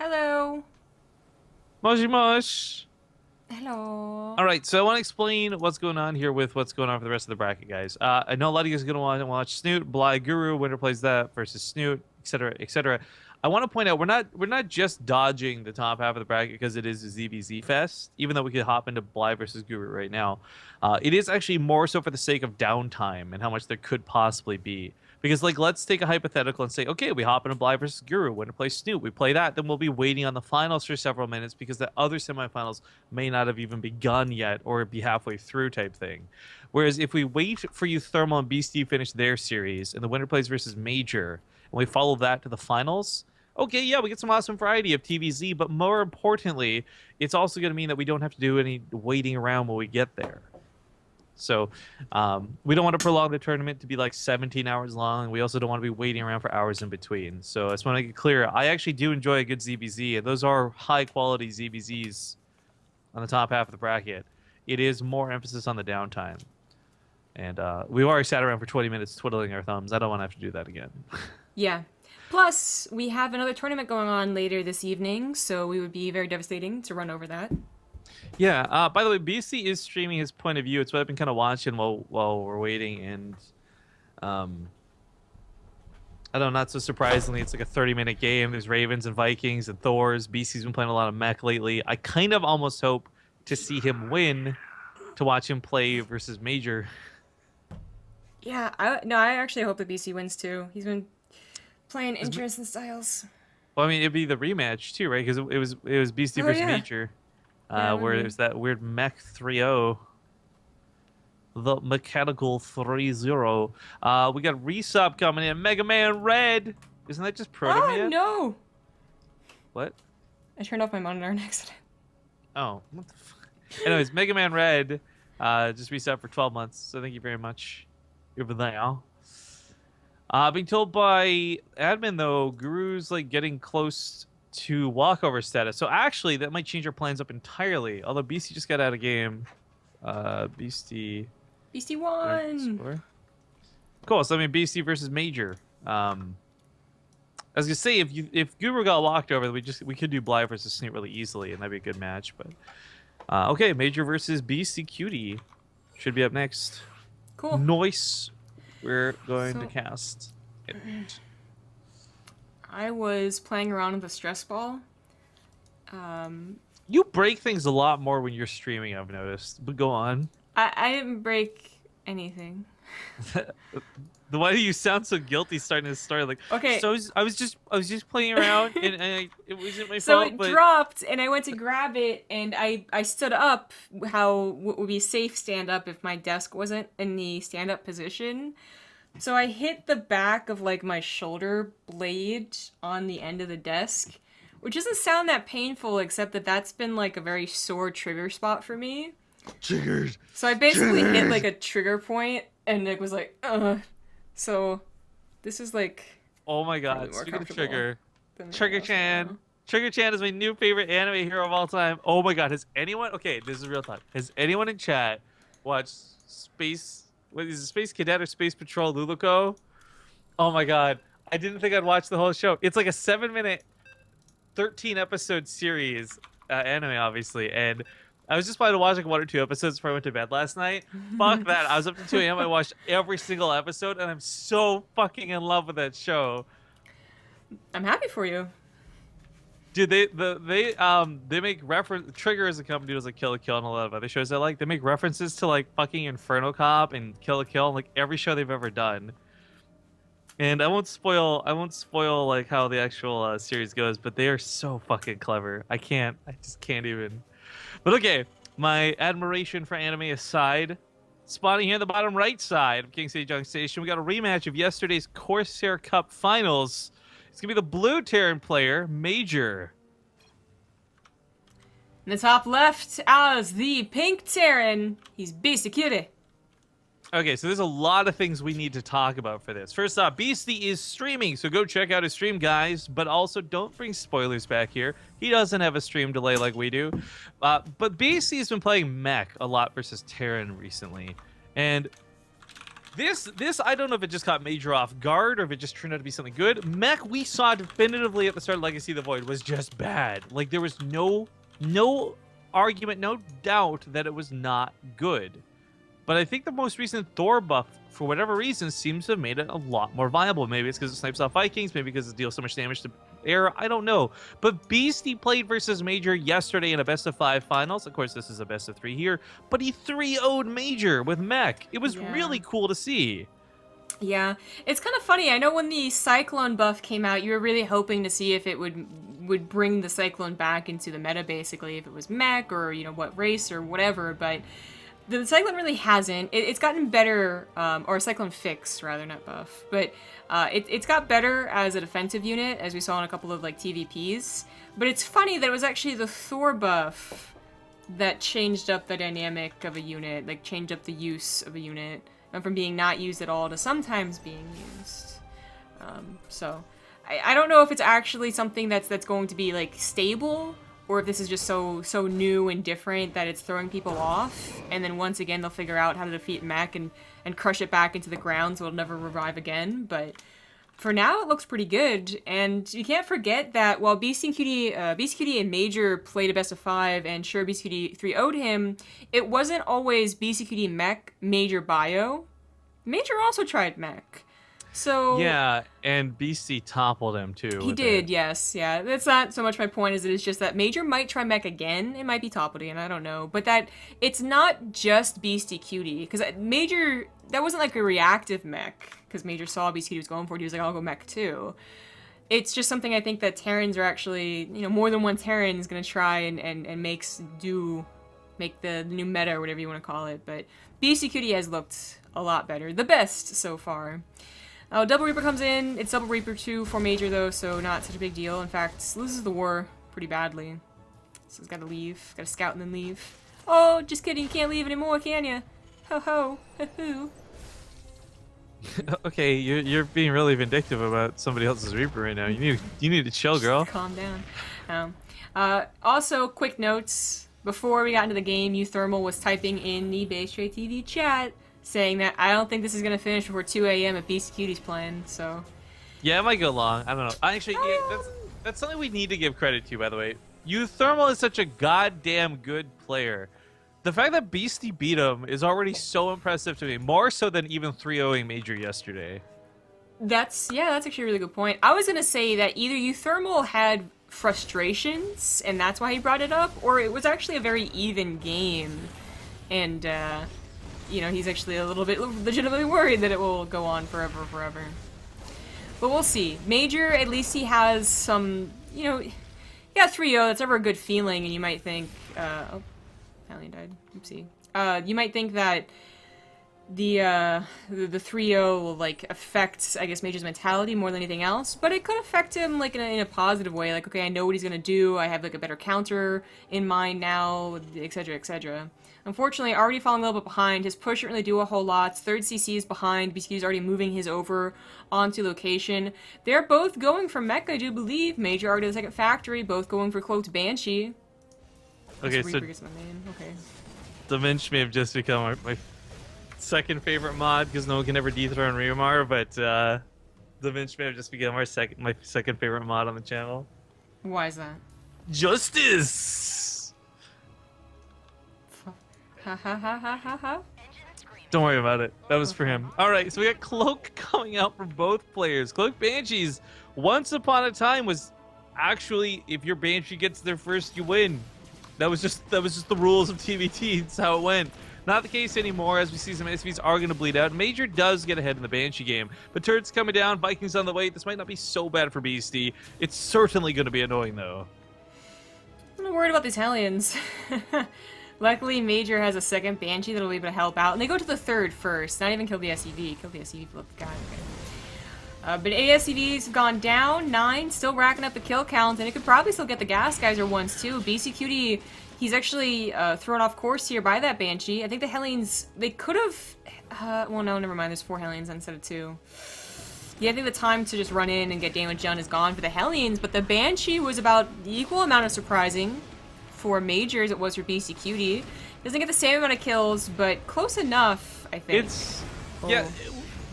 Hello. Moshi Mosh. Hello. All right, so I want to explain what's going on here with what's going on for the rest of the bracket, guys. I know a lot of you guys are going to want to watch Snoot, Bly Guru, winner plays that versus Snoot, etc., etc. I want to point out we're not just dodging the top half of the bracket because it is a ZVZ fest, even though we could hop into Bly versus Guru right now. It is actually more so for the sake of downtime and how much there could possibly be. Because, like, let's take a hypothetical and say, okay, we hop into Bly versus Guru, winner plays Snoot, we play that, then we'll be waiting on the finals for several minutes because the other semifinals may not have even begun yet or be halfway through type thing. Whereas if we wait for you Thermal and Beastyqt finish their series and the winner plays versus MajOr, and we follow that to the finals, okay, yeah, we get some awesome variety of TvZ, but more importantly, it's also going to mean that we don't have to do any waiting around when we get there. So we don't want to prolong the tournament to be like 17 hours long. We also don't want to be waiting around for hours in between. So I just want to make it clear, I actually do enjoy a good ZBZ, and those are high-quality ZBZs on the top half of the bracket. It is more emphasis on the downtime. And we've already sat around for 20 minutes twiddling our thumbs. I don't want to have to do that again. Yeah. Plus, we have another tournament going on later this evening, so we would be very devastating to run over that. Yeah, by the way, BC is streaming his point of view. It's what I've been kind of watching while we're waiting, and I don't know, not so surprisingly, it's like a 30-minute game. There's Ravens and Vikings and Thors. BC's been playing a lot of mech lately. I kind of almost hope to see him win to watch him play versus MajOr. Yeah, I actually hope that BC wins too. He's been playing interesting styles. Well, I mean, it'd be the rematch too, right? Because it was Beastyqt versus MajOr. Where there's that weird mech 3-0. The mechanical 3-0. We got Resub coming in. Mega Man Red. Isn't that just Proto Man? Oh, no. What? I turned off my monitor on accident. Oh, what the fuck? Anyways, Mega Man Red just reset for 12 months. So thank you very much. Over there. Being told by admin, though, Guru's like getting close to walkover status. So actually, that might change our plans up entirely. Although Beastie just got out of game. Beastie won. Cool. So I mean, Beastie versus MajOr. I was gonna say if Guru got locked over, we could do Bly versus Snoot really easily, and that'd be a good match. But okay, MajOr versus Beastyqt should be up next. Cool. Noise. We're going to cast it. I was playing around with a stress ball. You break things a lot more when you're streaming, I've noticed. But go on. I didn't break anything. Why do you sound so guilty starting this story? Like, okay. So I was just playing around, and it wasn't my so fault. So it but... dropped, and I went to grab it, and I stood up. What would be safe stand up if my desk wasn't in the stand up position. So I hit the back of like my shoulder blade on the end of the desk, which doesn't sound that painful, except that that's been like a very sore trigger spot for me. Triggered. So I basically hit like a trigger point, and it was like, So this is like. Oh my god! Speaking of Trigger, Trigger-chan. Trigger-chan is my new favorite anime hero of all time. Oh my god! Has anyone? Okay, this is real talk. Has anyone in chat watched Space? What is it, Space Cadet or Space Patrol Luluco? Oh my god. I didn't think I'd watch the whole show. It's like a 7-minute, 13-episode series, anime, obviously, and I was just planning to watch like 1 or 2 episodes before I went to bed last night. Fuck that. I was up to 2 a.m. I watched every single episode, and I'm so fucking in love with that show. I'm happy for you. Dude, they make reference. Trigger as a company does like Kill la Kill and a lot of other shows I like. They make references to like fucking Inferno Cop and Kill la Kill and like every show they've ever done. And I won't spoil like how the actual series goes, but they are so fucking clever. I just can't even. But okay, my admiration for anime aside, spawning here in the bottom right side of King City Junction Station, we got a rematch of yesterday's Corsair Cup finals. It's going to be the blue Terran player, MajOr. In the top left, as the pink Terran, he's Beastyqt. Okay, so there's a lot of things we need to talk about for this. First off, Beastie is streaming, so go check out his stream, guys. But also, don't bring spoilers back here. He doesn't have a stream delay like we do. But Beastie's been playing mech a lot versus Terran recently. And This I don't know if it just caught Major off guard or if it just turned out to be something good. Mech we saw definitively at the start of Legacy of the Void was just bad. Like there was no argument, no doubt that it was not good. But I think the most recent Thor buff, for whatever reason, seems to have made it a lot more viable. Maybe it's because it snipes off Vikings, maybe because it deals so much damage to air, I don't know. But Beasty played versus Major yesterday in a best-of-5 finals. Of course, this is a best-of-3 here. But he 3-0'd Major with Mech. It was really cool to see. Yeah, it's kind of funny. I know when the Cyclone buff came out, you were really hoping to see if it would bring the Cyclone back into the meta, basically, if it was Mech or, you know, what race or whatever, but the Cyclone really hasn't. It's gotten better, or Cyclone Fix, rather, not buff, but it's got better as a defensive unit, as we saw in a couple of, like, TVPs, but it's funny that it was actually the Thor buff that changed up the dynamic of a unit, like, changed up the use of a unit, from being not used at all to sometimes being used. So, I don't know if it's actually something that's going to be, like, stable, or if this is just so new and different that it's throwing people off, and then once again they'll figure out how to defeat Mech and crush it back into the ground so it'll never revive again. But for now it looks pretty good, and you can't forget that while Beastyqt and Major played a best-of-5 and sure Beastyqt 3-0'd him, it wasn't always Beastyqt Mech, Major Bio. Major also tried Mech. So yeah, and Beasty toppled him too. He did, yes, yeah. That's not so much my point as it is just that Major might try Mech again. It might be toppled again, I don't know. But that it's not just Beastyqt, because Major, that wasn't like a reactive Mech, because Major saw Beastyqt was going for it. He was like, I'll go Mech too. It's just something I think that Terrans are actually, you know, more than one Terran is going to try and make the new meta or whatever you want to call it. But Beastyqt has looked a lot better, the best so far. Double Reaper comes in. It's Double Reaper 2 for Major, though, so not such a big deal. In fact, loses the war pretty badly. So he's got to leave. Got to scout and then leave. Oh, just kidding. You can't leave anymore, can you? Ho ho. Ho ho. Okay, you're being really vindictive about somebody else's Reaper right now. You need to chill, girl. Just calm down. Also, quick notes. Before we got into the game, Thermal was typing in the BaseTradeTV chat, saying that I don't think this is going to finish before 2 a.m. if Beastyqt's playing, so... Yeah, it might go long. I don't know. Actually, yeah, that's something we need to give credit to, by the way. Thermal is such a goddamn good player. The fact that Beasty beat him is already so impressive to me, more so than even 3-0ing Major yesterday. That's actually a really good point. I was going to say that either Thermal had frustrations, and that's why he brought it up, or it was actually a very even game, and, you know, he's actually a little bit legitimately worried that it will go on forever. But we'll see. Major, at least he has some, you know, yeah, 3-0, that's never a good feeling, and you might think, oh, Alien died, oopsie. You might think that the 3-0 will, like, affect, I guess, Major's mentality more than anything else, but it could affect him, like, in a positive way, like, okay, I know what he's gonna do, I have, like, a better counter in mind now, etc., etc. Unfortunately, already falling a little bit behind. His push didn't really do a whole lot. Third CC is behind. BCQ is already moving his over onto location. They're both going for Mech, I do believe. Major already to the second factory, both going for Cloaked Banshee. Okay, so Okay. the Minch may have just become my second favorite mod because no one can ever dethrone Ryomar, but the Minch may have just become my second favorite mod on the channel. Why is that? Justice! Ha ha ha ha ha ha. Don't worry about it. That was for him. Alright, so we got Cloak coming out for both players. Cloak Banshees, once upon a time, was actually, if your Banshee gets there first, you win. That was just the rules of TvT. That's how it went. Not the case anymore, as we see some SVs are going to bleed out. Major does get ahead in the Banshee game, but turrets coming down, Vikings on the way. This might not be so bad for Beasty. It's certainly going to be annoying, though. I'm not worried about these Hellions. Luckily, Major has a second Banshee that'll be able to help out. And they go to the third first. Not even kill the SCV. Kill the SCV, flip the guy. Okay. But 8 SCVs have gone down. 9 still racking up the kill count. And it could probably still get the Gas Geyser ones, too. Beastyqt, he's actually thrown off course here by that Banshee. I think the Hellions, they could have... well, no, never mind. There's 4 Hellions instead of 2. Yeah, I think the time to just run in and get damage done is gone for the Hellions. But the Banshee was about the equal amount of surprising for Major as it was for Beastyqt. Doesn't get the same amount of kills, but close enough, I think. Yeah,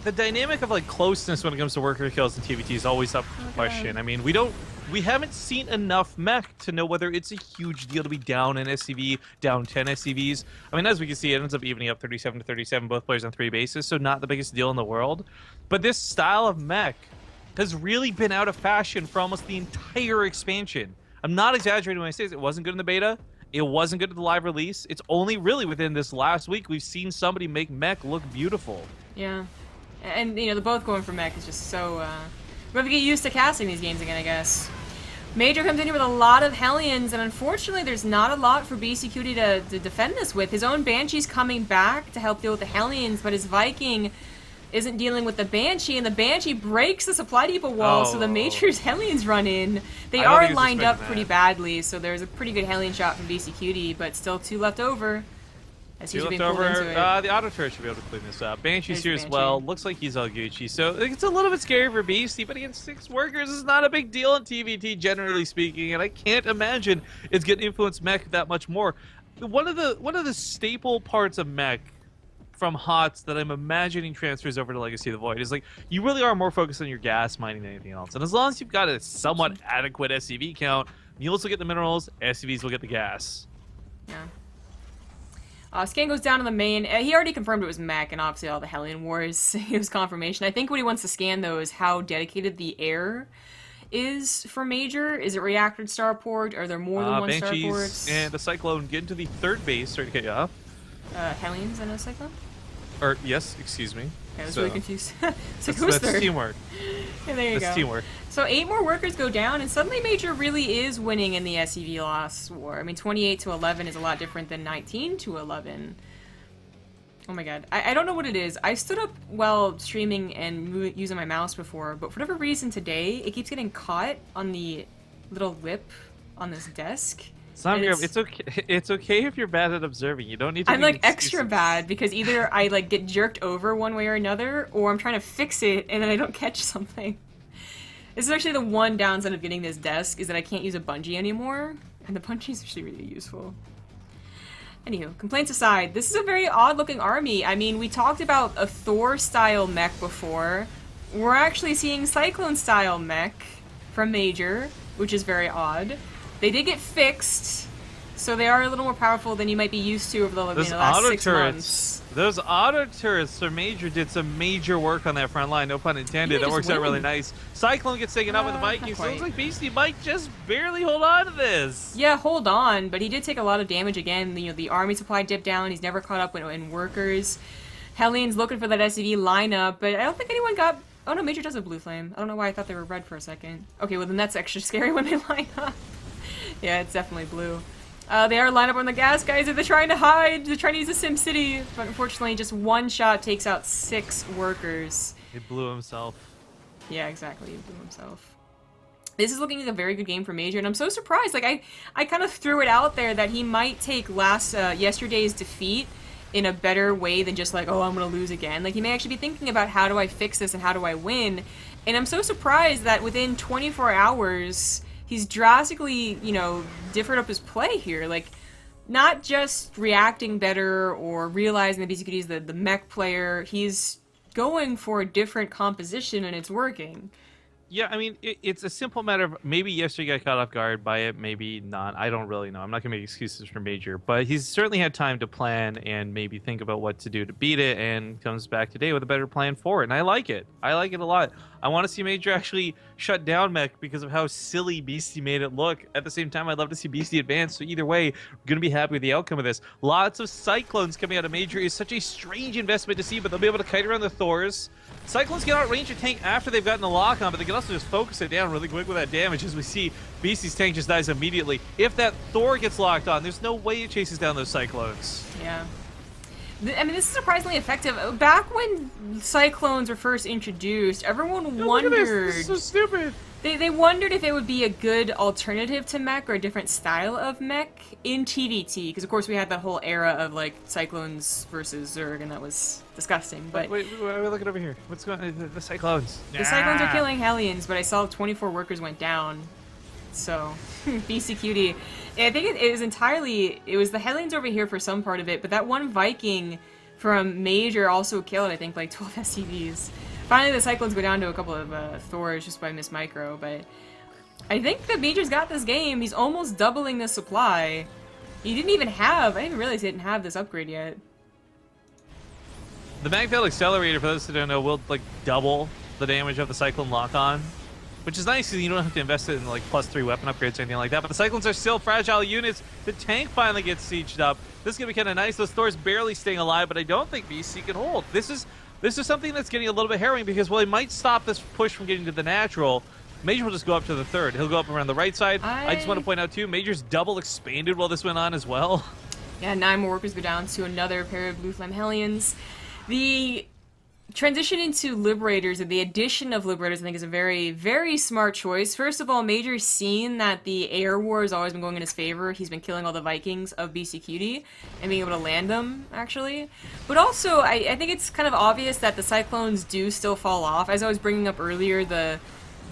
the dynamic of like closeness when it comes to worker kills in TvT is always up for question. I mean, we haven't seen enough mech to know whether it's a huge deal to be down an SCV, down 10 SCVs. I mean, as we can see, it ends up evening up 37 to 37, both players on 3 bases, so not the biggest deal in the world. But this style of mech has really been out of fashion for almost the entire expansion. I'm not exaggerating when I say this. It wasn't good in the beta. It wasn't good at the live release. It's only really within this last week we've seen somebody make mech look beautiful. Yeah. And, you know, the both going for mech is just so, we have to get used to casting these games again, I guess. MajOr comes in here with a lot of Hellions, and unfortunately there's not a lot for Beastyqt to defend this with. His own Banshee's coming back to help deal with the Hellions, but his Viking isn't dealing with the Banshee, and the Banshee breaks the supply depot wall, so the MajOr's Hellions run in. They are lined up pretty badly, so there's a pretty good Hellion shot from Beastyqt, but still 2 left over. As he's being pulled into it. The auto turret should be able to clean this up. Banshee's here as well. Looks like he's all Gucci. So it's a little bit scary for Beasty, but against 6 workers is not a big deal in TvT, generally speaking. And I can't imagine it's going to influence mech that much more. One of the staple parts of mech from HOTS that I'm imagining transfers over to Legacy of the Void is like you really are more focused on your gas mining than anything else. And as long as you've got a somewhat adequate SCV count, mules will get the minerals, SCVs will get the gas. Yeah. Scan goes down to the main. He already confirmed it was mech, and obviously all the Hellion Wars, it was confirmation. I think what he wants to scan, though, is how dedicated the air is for MajOr. Is it reactored starport? Are there more than one starports? And the Cyclone get into the 3rd base. Sorry to cut you off. Hellions and a Cyclone? Or, yes, excuse me. I was really confused. So who's third? That's teamwork. Yeah, there you go. That's teamwork. So 8 more workers go down, and suddenly MajOr really is winning in the SCV loss war. I mean, 28 to 11 is a lot different than 19 to 11. Oh my god. I don't know what it is. I stood up while streaming and using my mouse before, but for whatever reason today, it keeps getting caught on the little lip on this desk. It's okay. It's okay if you're bad at observing. You don't need to. I'm like extra bad because either I like get jerked over one way or another, or I'm trying to fix it and then I don't catch something. This is actually the one downside of getting this desk is that I can't use a bungee anymore, and the bungee is actually really useful. Anywho, complaints aside, this is a very odd-looking army. I mean, we talked about a Thor-style mech before. We're actually seeing Cyclone-style mech from MajOr, which is very odd. They did get fixed, so they are a little more powerful than you might be used to over the last 6 months. Those auto turrets for MajOr did some major work on that front line, no pun intended. That works out really nice. Cyclone gets taken out with the Vikings. So it looks like Beasty might just barely hold on to this. Yeah, hold on, but he did take a lot of damage again. You know, the army supply dipped down. He's never caught up in workers. Hellions looking for that SCV lineup, but I don't think anyone got... Oh no, MajOr does have blue flame. I don't know why I thought they were red for a second. Okay, well then that's extra scary when they line up. Yeah, it's definitely blue. They are lined up on the gas, guys. They're trying to hide. They're trying to use a SimCity, but unfortunately, just one shot takes out 6 workers. He blew himself. Yeah, exactly. He blew himself. This is looking like a very good game for MajOr, and I'm so surprised. Like, I kind of threw it out there that he might take yesterday's defeat in a better way than just like, oh, I'm going to lose again. Like, he may actually be thinking about how do I fix this and how do I win. And I'm so surprised that within 24 hours... he's drastically, you know, differed up his play here. Like, not just reacting better or realizing that Beastyqt is the mech player. He's going for a different composition and it's working. Yeah, I mean, it's a simple matter of maybe yesterday got caught off guard by it, maybe not. I don't really know. I'm not going to make excuses for MajOr, but he's certainly had time to plan and maybe think about what to do to beat it and comes back today with a better plan for it. And I like it. I like it a lot. I want to see MajOr actually shut down mech because of how silly Beasty made it look. At the same time, I'd love to see Beasty advance. So either way, I'm going to be happy with the outcome of this. Lots of Cyclones coming out of MajOr is such a strange investment to see, but they'll be able to kite around the Thors. Cyclones can outrange a tank after they've gotten the lock on, but they can also just focus it down really quick with that damage as we see Beasty's tank just dies immediately. If that Thor gets locked on, there's no way it chases down those Cyclones. Yeah. I mean, this is surprisingly effective. Back when Cyclones were first introduced, everyone wondered... Look at this. This is so stupid. They wondered if it would be a good alternative to mech or a different style of mech in TvT, because of course we had that whole era of like Cyclones versus Zerg, and that was disgusting. But wait, look at over here. What's going on? The Cyclones. The Cyclones are killing Hellions, but I saw 24 workers went down. So, Beastyqt. I think it was entirely... It was the Hellions over here for some part of it, but that one Viking from MajOr also killed, I think, like 12 SCVs. Finally, the Cyclones go down to a couple of Thors just by Miss Micro, but I think that MajOr's got this game. He's almost doubling the supply. He didn't even have, I didn't realize he didn't have this upgrade yet. The Magfield Accelerator, for those who don't know, will like double the damage of the Cyclone lock-on, which is nice because you don't have to invest it in like +3 weapon upgrades or anything like that. But the Cyclones are still fragile units. The tank finally gets sieged up. This is gonna be kind of nice. Those Thors barely staying alive, but I don't think BC can hold. This is something that's getting a little bit harrowing because while he might stop this push from getting to the natural, MajOr will just go up to the third. He'll go up around the right side. I just want to point out too, MajOr's double expanded while this went on as well. Yeah, 9 more workers go down to another pair of Blue Flame Hellions. The transition into Liberators, or the addition of Liberators, I think is a very, very smart choice. First of all, Major's seen that the air war has always been going in his favor. He's been killing all the Vikings of Beastyqt and being able to land them, actually. But also, I think it's kind of obvious that the Cyclones do still fall off. As I was bringing up earlier,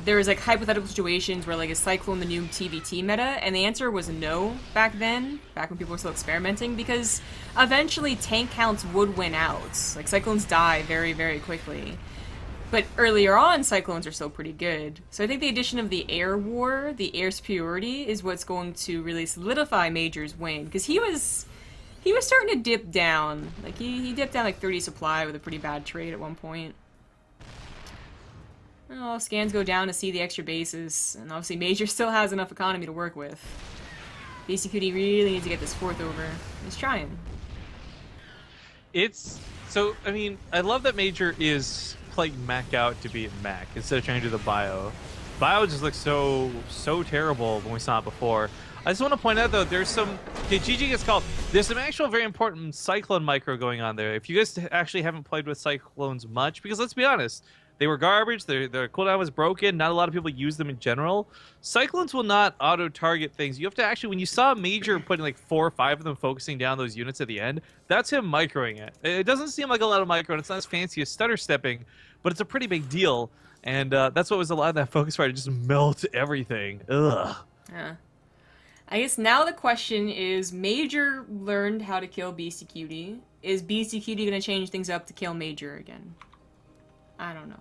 there was like hypothetical situations where like is Cyclone the new TvT meta, and the answer was no back then, back when people were still experimenting, because eventually tank counts would win out. Like Cyclones die very, very quickly. But earlier on, Cyclones are still pretty good. So I think the addition of the air war, the air superiority, is what's going to really solidify Major's win, because he was starting to dip down. Like he dipped down like 30 supply with a pretty bad trade at one point. Oh, scans go down to see the extra bases, and obviously Major still has enough economy to work with. Beastyqt really needs to get this 4th over. He's trying. So, I mean, I love that Major is playing Mac out to beat Mac instead of trying to do the Bio. Bio just looks so terrible when we saw it before. I just want to point out, though, there's some... Okay, GG gets called. There's some actual very important Cyclone micro going on there. If you guys actually haven't played with Cyclones much, because let's be honest, they were garbage, their cooldown was broken, not a lot of people use them in general. Cyclones will not auto-target things. You have to actually, when you saw Major putting like 4 or 5 of them focusing down those units at the end, that's him microing it. It doesn't seem like a lot of micro, and it's not as fancy as stutter stepping, but it's a pretty big deal. And that's what was a lot of that focus fire, to just melt everything. Ugh. Yeah. I guess now the question is, Major learned how to kill Beastyqt. Is Beastyqt going to change things up to kill Major again? I don't know.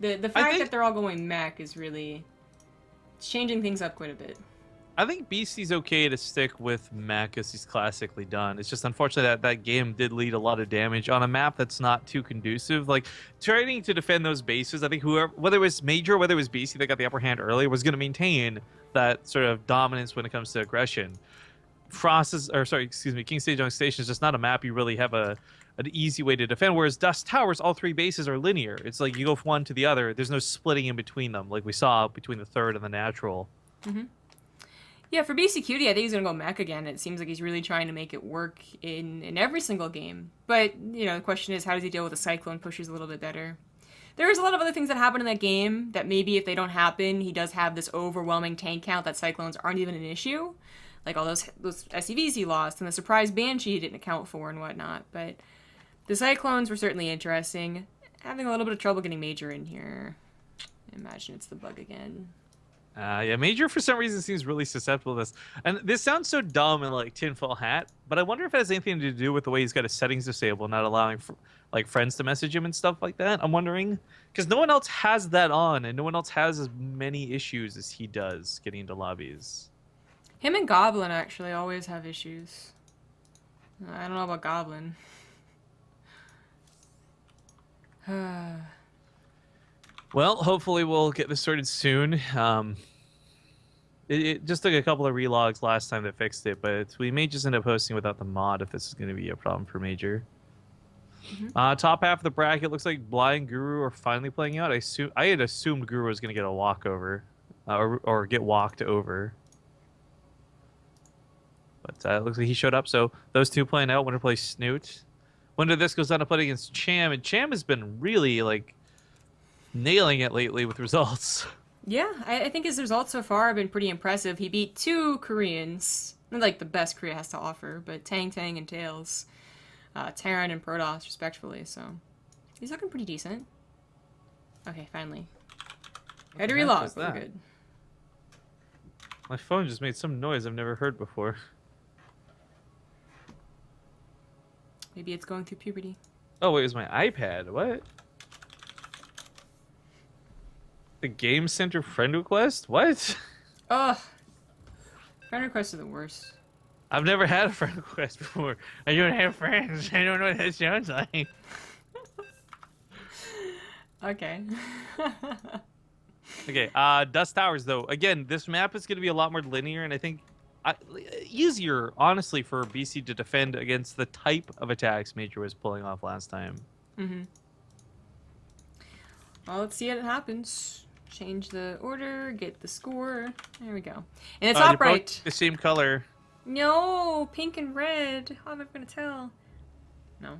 The fact that they're all going mech is really changing things up quite a bit. I think Beasty's okay to stick with mech as he's classically done. It's just unfortunate that game did lead a lot of damage on a map that's not too conducive. Like, trying to defend those bases, I think whoever, whether it was Major or whether it was Beasty that got the upper hand early, was going to maintain that sort of dominance when it comes to aggression. King Stage Young Station is just not a map you really have an easy way to defend, whereas Dust Towers, all 3 bases are linear. It's like you go from one to the other. There's no splitting in between them, like we saw between the third and the natural. Mm-hmm. Yeah, for Beastyqt, I think he's going to go mech again. It seems like he's really trying to make it work in every single game. But, you know, the question is, how does he deal with the Cyclone pushes a little bit better? There's a lot of other things that happen in that game that maybe if they don't happen, he does have this overwhelming tank count that Cyclones aren't even an issue. Like all those SCVs he lost and the surprise Banshee he didn't account for and whatnot. But the Cyclones were certainly interesting. Having a little bit of trouble getting Major in here. I imagine it's the bug again. Yeah, Major for some reason seems really susceptible to this. And this sounds so dumb and like tinfoil hat, but I wonder if it has anything to do with the way he's got his settings disabled, not allowing like friends to message him and stuff like that. I'm wondering, because no one else has that on, and no one else has as many issues as he does getting into lobbies. Him and Goblin actually always have issues. I don't know about Goblin. Well, hopefully we'll get this sorted soon. It just took a couple of relogs last time that fixed it, but we may just end up hosting without the mod if this is going to be a problem for Major. Mm-hmm. Top half of the bracket looks like Bly and Guru are finally playing out. I had assumed Guru was going to get a walkover, or get walked over. But it looks like he showed up, so those two playing out. Winner plays Snoot. Winner this goes on to play against Cham, and Cham has been really, like, nailing it lately with results. Yeah, I think his results so far have been pretty impressive. He beat 2 Koreans, not like the best Korea has to offer, but Tang and Tails, Terran and Protoss, respectfully, so he's looking pretty decent. Okay, finally. Had to relog, we're good. My phone just made some noise I've never heard before. Maybe it's going through puberty. Oh, wait, it was my iPad. What? The Game Center friend request? What? Ugh. Friend requests are the worst. I've never had a friend request before. I don't have friends. I don't know what that sounds like. Okay. Okay, Dust Towers, though. Again, this map is going to be a lot more linear, and I think easier, honestly, for BC to defend against the type of attacks MajOr was pulling off last time. Mm-hmm. Well, let's see how it happens. Change the order, get the score. There we go. And it's They're top right. both the same color. No, pink and red. How am I going to tell? No.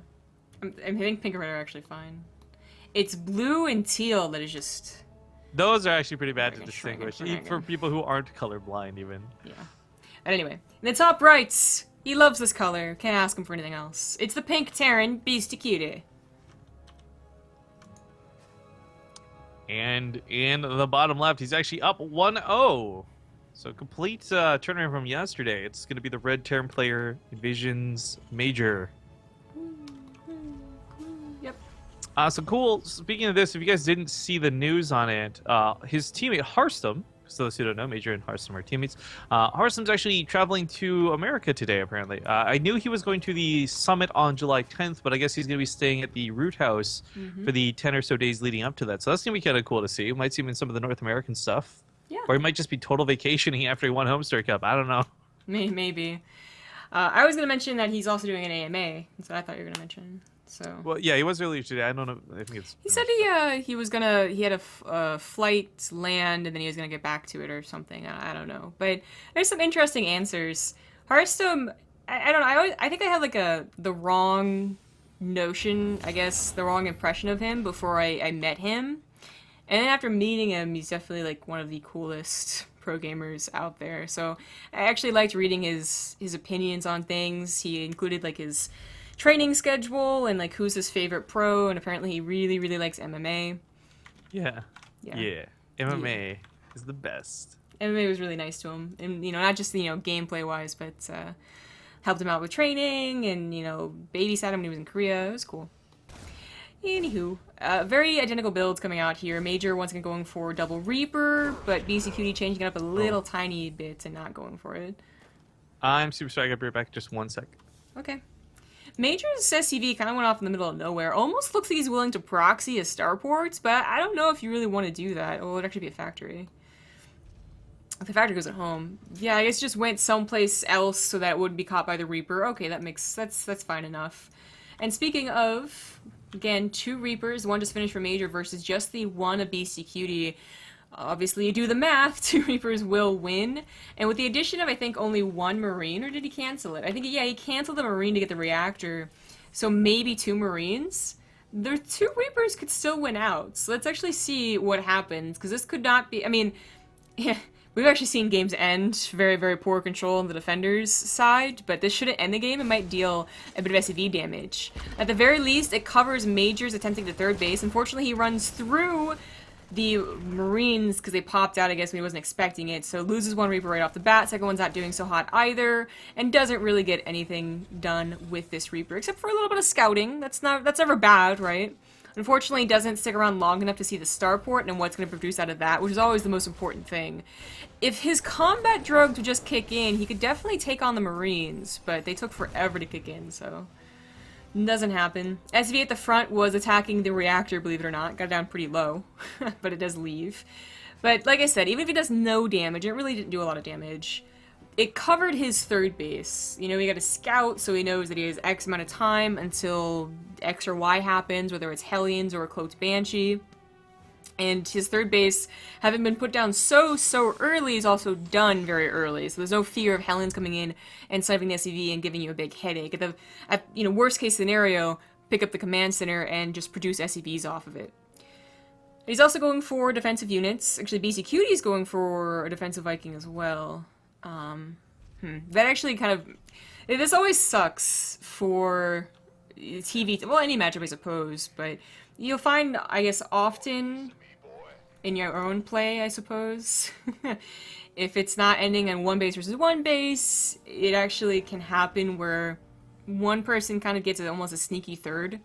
I think pink and red are actually fine. It's blue and teal that is just... Those are actually pretty bad to Dragon, distinguish, dragon, even for people who aren't colorblind, even. Yeah. And anyway, in the top right, he loves this color. Can't ask him for anything else. It's the pink Terran Beastyqt. And in the bottom left, he's actually up 1-0. So complete turnaround from yesterday. It's going to be the red Terran player, Envision's MajOr. Yep. So cool. Speaking of this, if you guys didn't see the news on it, his teammate Harstom, so those who don't know, MajOr and Harstom are teammates. Harstom's actually traveling to America today, apparently. I knew he was going to the summit on July 10th, but I guess he's going to be staying at the Root House for the 10 or so days leading up to that. So that's going to be kind of cool to see. We might see him in some of the North American stuff. Yeah. Or he might just be total vacationing after he won Homestar Cup. I don't know. Maybe. I was going to mention that he's also doing an AMA. That's what I thought you were going to mention. So. Well, yeah, he was earlier today. I don't know. I think it's. He said he was gonna he had a flight land and then he was gonna get back to it or something. I don't know, but there's some interesting answers. Hearthstone, I don't know. I think I had like the wrong notion, I guess, the wrong impression of him before I met him, and then after meeting him, he's definitely like one of the coolest pro gamers out there. So I actually liked reading his opinions on things. He included like his training schedule and like who's his favorite pro, and apparently he really likes MMA. Yeah. MMA is the best. MMA was really nice to him, and not just gameplay wise, but helped him out with training and babysat him when he was in Korea. It was cool. Anywho, very identical builds coming out here. MajOr once again going for double Reaper, but Beastyqt changing it up a little tiny bit and not going for it. I'm super sorry. I got to be right back. Just 1 sec. Okay. MajOr's SCV kind of went off in the middle of nowhere. Almost looks like he's willing to proxy his starports, but I don't know if you really want to do that. Well, it would actually be a factory. If the factory goes at home. Yeah, I guess just went someplace else so that it wouldn't be caught by the Reaper. Okay, that's fine enough. And speaking of, again, 2 Reapers, one just finished for MajOr versus just the one of Beastyqt. Obviously, you do the math, 2 Reapers will win. And with the addition of, I think, only 1 Marine, or did he cancel it? I think, yeah, he canceled the Marine to get the Reactor. So maybe 2 Marines. The 2 Reapers could still win out. So let's actually see what happens, because this could not be... I mean, yeah, we've actually seen games end very poor control on the defender's side, but this shouldn't end the game. It might deal a bit of SCV damage. At the very least, it covers MajOr's attempting to third base. Unfortunately, he runs through the Marines because they popped out, I guess, when he wasn't expecting it. So loses 1 Reaper right off the bat. Second one's not doing so hot either, and doesn't really get anything done with this Reaper except for a little bit of scouting. That's never bad, right? Unfortunately, he doesn't stick around long enough to see the starport and what's going to produce out of that, which is always the most important thing. If his combat drugs would just kick in, he could definitely take on the Marines, but they took forever to kick in, so doesn't happen. SV at the front was attacking the reactor, believe it or not. Got it down pretty low, but it does leave. But like I said, even if he does no damage, it really didn't do a lot of damage. It covered his third base. He got a scout, so he knows that he has X amount of time until X or Y happens, whether it's Hellions or a cloaked Banshee. And his third base, having been put down so early, is also done very early. So there's no fear of Hellions coming in and sniping the SCV and giving you a big headache. At worst case scenario, pick up the command center and just produce SCVs off of it. He's also going for defensive units. Actually, Beastyqt is going for a defensive Viking as well. That actually kind of... This always sucks for TvT, well, any matchup, I suppose, but you'll find, I guess, often in your own play, I suppose, if it's not ending on 1 base versus 1 base, it actually can happen where one person kind of gets almost a sneaky third,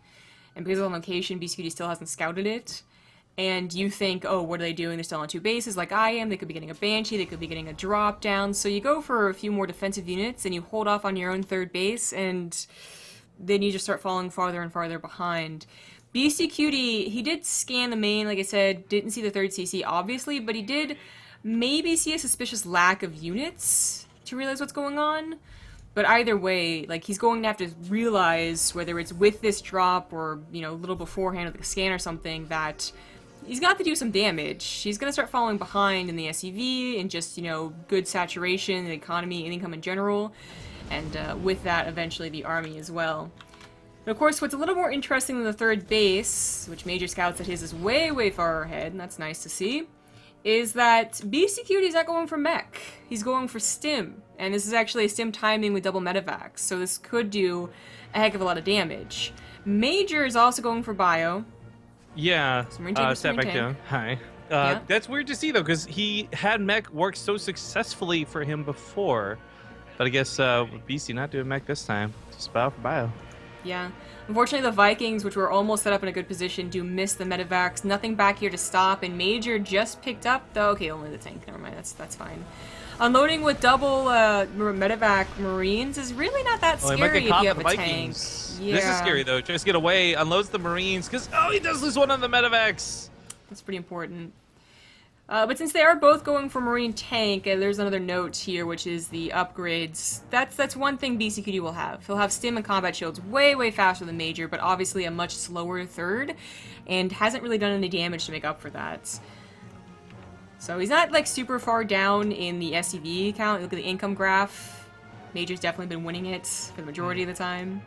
and because of the location, Beastyqt still hasn't scouted it. And you think, oh, what are they doing? They're still on 2 bases like I am. They could be getting a Banshee. They could be getting a drop down. So you go for a few more defensive units, and you hold off on your own 3rd base, and then you just start falling farther and farther behind. Beastyqt, he did scan the main, like I said, didn't see the 3rd CC, obviously, but he did maybe see a suspicious lack of units to realize what's going on. But either way, like, he's going to have to realize, whether it's with this drop or, you know, a little beforehand with a scan or something, that he's got to do some damage. He's going to start falling behind in the SEV and just, you know, good saturation and economy and income in general. And with that, eventually the army as well. But of course, what's a little more interesting than the 3rd base, which Major scouts that his is way, way far ahead, and that's nice to see, is that Beastyqt is not going for mech. He's going for stim. And this is actually a stim timing with double medevacs, so this could do a heck of a lot of damage. Major is also going for bio. Yeah, step back down. Hi. Yeah. That's weird to see, though, because he had mech work so successfully for him before. But I guess Beastie not doing mech this time. Just bio for bio. Yeah. Unfortunately, the Vikings, which were almost set up in a good position, do miss the medevacs. Nothing back here to stop, and Major just picked up, though. Okay, only the tank. Never mind. That's fine. Unloading with double medevac Marines is really not that scary if you have a tank. Yeah. This is scary, though. Just get away, unloads the Marines, because, oh, he does lose one on the medevacs. That's pretty important. But since they are both going for Marine tank, there's another note here, which is the upgrades. That's one thing Beastyqt will have. He'll have stim and combat shields way, way faster than Major, but obviously a much slower 3rd, and hasn't really done any damage to make up for that. So he's not, like, super far down in the SCV count. Look at the income graph. Major's definitely been winning it for the majority of the time.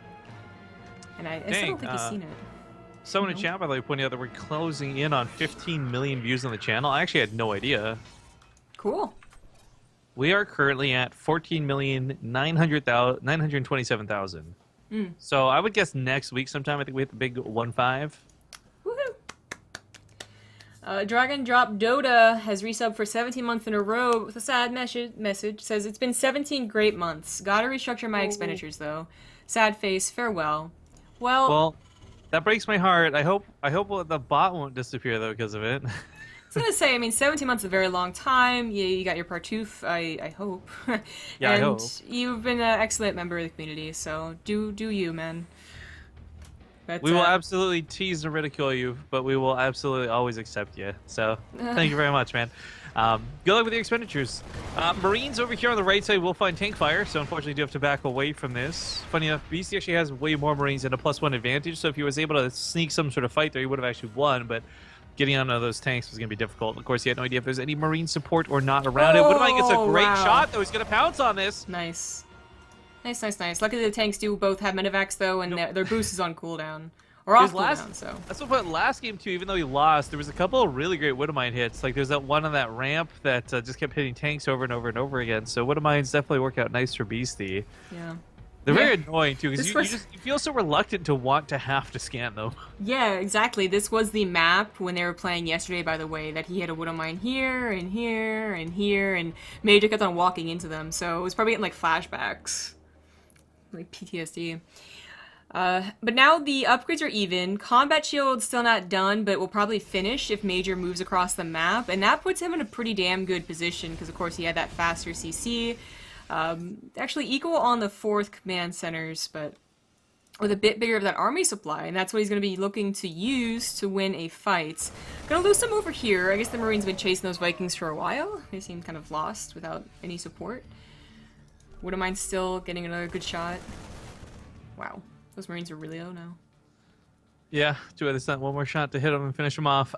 And I still don't think he's seen it. Someone in chat, by the way, pointing out that we're closing in on 15 million views on the channel. I actually had no idea. Cool. We are currently at 14,927,000. So I would guess next week sometime, I think we hit the big 1.5. Woohoo! Dragon Drop Dota has resubbed for 17 months in a row with a sad message. Says, it's been 17 great months. Gotta restructure my expenditures, though. Sad face, farewell. Well, that breaks my heart. I hope the bot won't disappear, though, because of it. I was gonna say, I mean, 17 months is a very long time. You got your Partoof, I hope. Yeah, and I hope. You've been an excellent member of the community, so do you, man. But, we will absolutely tease and ridicule you, but we will absolutely always accept you. So, thank you very much, man. Good luck with your expenditures. Marines over here on the right side will find tank fire, so unfortunately you do have to back away from this. Funny enough, BC actually has way more Marines and a +1 advantage, so if he was able to sneak some sort of fight there, he would have actually won, but getting onto those tanks was going to be difficult. Of course, he had no idea if there's any Marine support or not around it. Woodamine gets a great shot, though. He's going to pounce on this. Nice. Nice. Luckily the tanks do both have medevacs, though, and their boost is on cooldown. Or off cooldown, so. That's what last game, too, even though he lost, there was a couple of really great Woodamine hits. Like, there's that one on that ramp that just kept hitting tanks over and over and over again. So Woodamines definitely work out nice for Beastie. Yeah. They're very annoying, too, because you feel so reluctant to want to have to scan them. Yeah, exactly. This was the map when they were playing yesterday, by the way, that he had a Woodamine here, and here, and here, and Major kept on walking into them, so it was probably getting, like, flashbacks. Like, PTSD. But now the upgrades are even. Combat Shield's still not done, but will probably finish if Major moves across the map, and that puts him in a pretty damn good position, because of course he had that faster CC. Actually equal on the 4th command centers, but with a bit bigger of that army supply, and that's what he's going to be looking to use to win a fight. Gonna lose some over here. I guess the Marines have been chasing those Vikings for a while. They seem kind of lost without any support. Woodamine still getting another good shot. Wow. Those Marines are really low now. Yeah, too bad there's not one more shot to hit them and finish them off.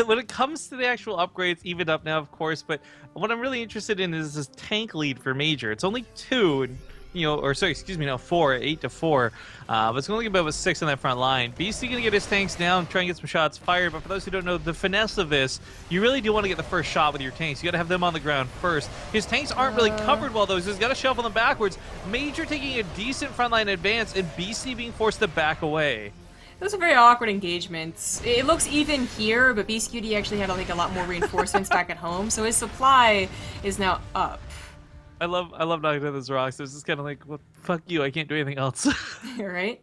When it comes to the actual upgrades, evened up now, of course, but what I'm really interested in is this tank lead for Major. It's only 2, and, or sorry, excuse me, now 4, 8-4, but it's only about 6 on that front line. Beastie gonna get his tanks down, try and get some shots fired, but for those who don't know the finesse of this, you really do want to get the first shot with your tanks. You gotta have them on the ground first. His tanks aren't really covered well, though, so he's gotta shuffle them backwards. Major taking a decent frontline advance, and Beastie being forced to back away. Those are very awkward engagements. It looks even here, but Beastyqt actually had like a lot more reinforcements back at home, so his supply is now up. I love knocking down those rocks. It's just kind of like, what the Fuck you, I can't do anything else. Right?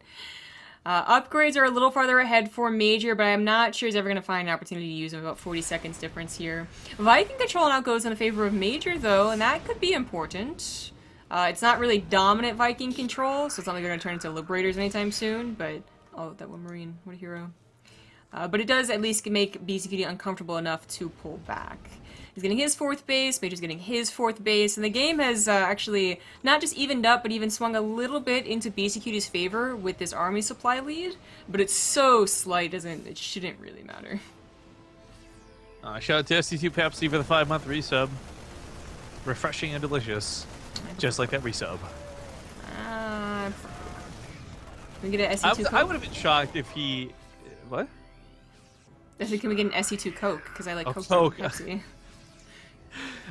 Upgrades are a little farther ahead for Major, but I'm not sure he's ever going to find an opportunity to use them. About 40 seconds difference here. Viking control now goes in favor of Major, though, and that could be important. It's not really dominant Viking control, so it's not like they're going to turn into Liberators anytime soon, but... Oh, that one Marine. What a hero. But it does at least make Beastyqt uncomfortable enough to pull back. He's getting his 4th base, Major's getting his 4th base, and the game has actually not just evened up, but even swung a little bit into Beastyqt's favor with this army supply lead, but it's so slight, it shouldn't really matter. Shout out to SC2 Pepsi for the 5-month resub. Refreshing and delicious. Just like that resub. Can we get an SC2 Coke? I would have been shocked if he... What? I said, can we get an SC2 Coke? Because I like Coke Coke. Pepsi.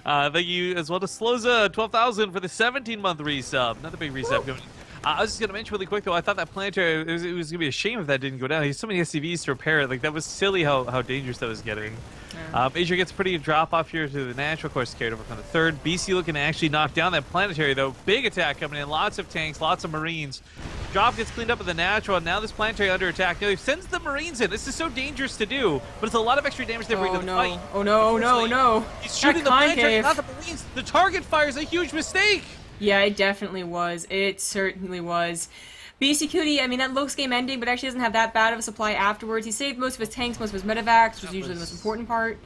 Thank you as well to Sloza 12,000 for the 17-month resub. Another big resub going. I was just gonna mention really quick though. I thought that planetary it was gonna be a shame if that didn't go down. He has so many SCVs to repair it. Like that was silly how dangerous that was getting. Yeah. Major gets a pretty drop off here to the natural course carried over from the 3rd. BC looking to actually knock down that planetary though. Big attack coming in. Lots of tanks, lots of Marines. Drop gets cleaned up with the natural, and now this planetary under attack. Now he sends the Marines in. This is so dangerous to do, but it's a lot of extra damage they bring to the fight. Oh no! Oh no! Oh no! He's shooting the planetary, not the Marines. The target fire is a huge mistake. Yeah, it definitely was. It certainly was. Beastyqt, I mean, that looks game ending, but actually doesn't have that bad of a supply afterwards. He saved most of his tanks, most of his medevacs, which was usually the most important part.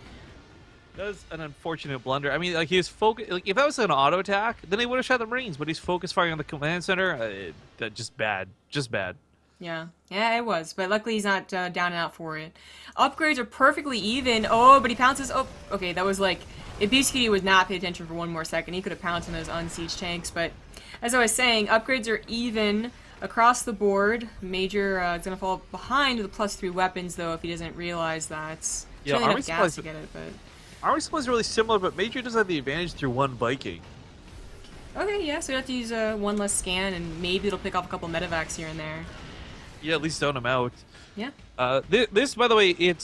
That was an unfortunate blunder. I mean, like he was focused. Like if that was an auto attack, then he would have shot the Marines. But he's focused firing on the command center. Just bad. Just bad. Yeah, it was. But luckily he's not down and out for it. Upgrades are perfectly even. Oh, but he pounces. Oh, okay. That was like if Beastyqt would not pay attention for one more second, he could have pounced on those unsieged tanks. But as I was saying, upgrades are even across the board. Major is gonna fall behind with the +3 weapons though if he doesn't realize that. Yeah, army enough gas to get it, but. Army supply is really similar, but Major does have the advantage through 1 Viking. Okay, yeah, so you have to use one less scan, and maybe it'll pick off a couple medevacs here and there. Yeah, at least zone him out. Yeah. This, by the way,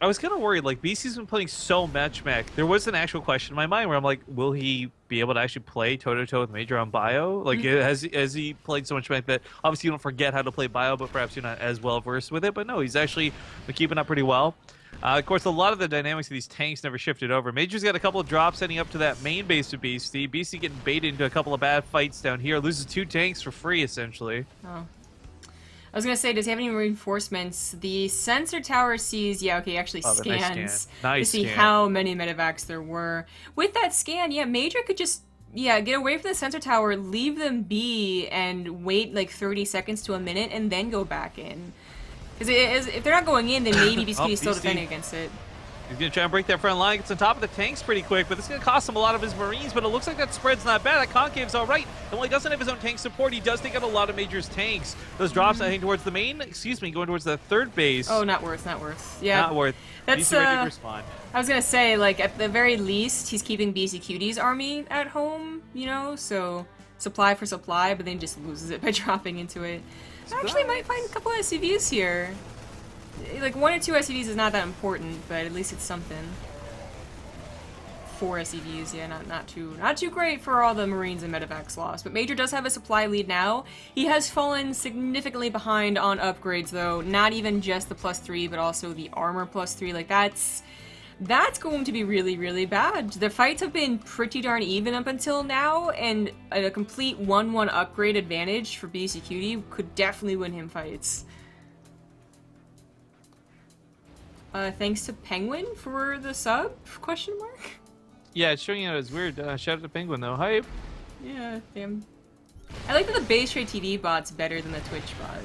I was kind of worried. Like, BC's been playing so much mech. There was an actual question in my mind where I'm like, will he be able to actually play toe-to-toe with Major on bio? Like, has he played so much mech that obviously you don't forget how to play bio, but perhaps you're not as well-versed with it? But no, he's actually been keeping up pretty well. Of course, a lot of the dynamics of these tanks never shifted over. Major's got a couple of drops heading up to that main base of Beasty. Beasty getting baited into a couple of bad fights down here. Loses 2 tanks for free, essentially. Oh. I was going to say, does he have any reinforcements? The sensor tower sees, yeah, okay, actually scans to see how many medevacs there were. With that scan, yeah, Major could just, get away from the sensor tower, leave them be, and wait like 30 seconds to a minute, and then go back in. Because if they're not going in, then maybe Beastyqt is still defending against it. He's going to try and break that front line. Gets on top of the tanks pretty quick, but it's going to cost him a lot of his Marines, but it looks like that spread's not bad. That concave's all right. And while he doesn't have his own tank support, he does take out a lot of Major's tanks. Those drops, I think, towards the main, going towards the 3rd base. Oh, not worth, not worth. Yeah. Not worth. That's, ready to respond. I was going to say, like, at the very least, he's keeping Beastyqt's army at home, you know, so supply for supply, but then just loses it by dropping into it. I actually might find a couple of SCVs here. Like, 1 or 2 SCVs is not that important, but at least it's something. 4 SCVs, yeah, not too great for all the Marines and medevacs lost. But Major does have a supply lead now. He has fallen significantly behind on upgrades, though. Not even just the +3, but also the armor +3. Like, that's going to be really, really bad. The fights have been pretty darn even up until now, and a complete 1-1 upgrade advantage for Beastyqt could definitely win him fights. Thanks to Penguin for the sub? Question mark? Yeah, it's showing out as weird. Shout out to Penguin, though. Hype. Yeah, damn. I like that the BaseTradeTV bot's better than the Twitch bot.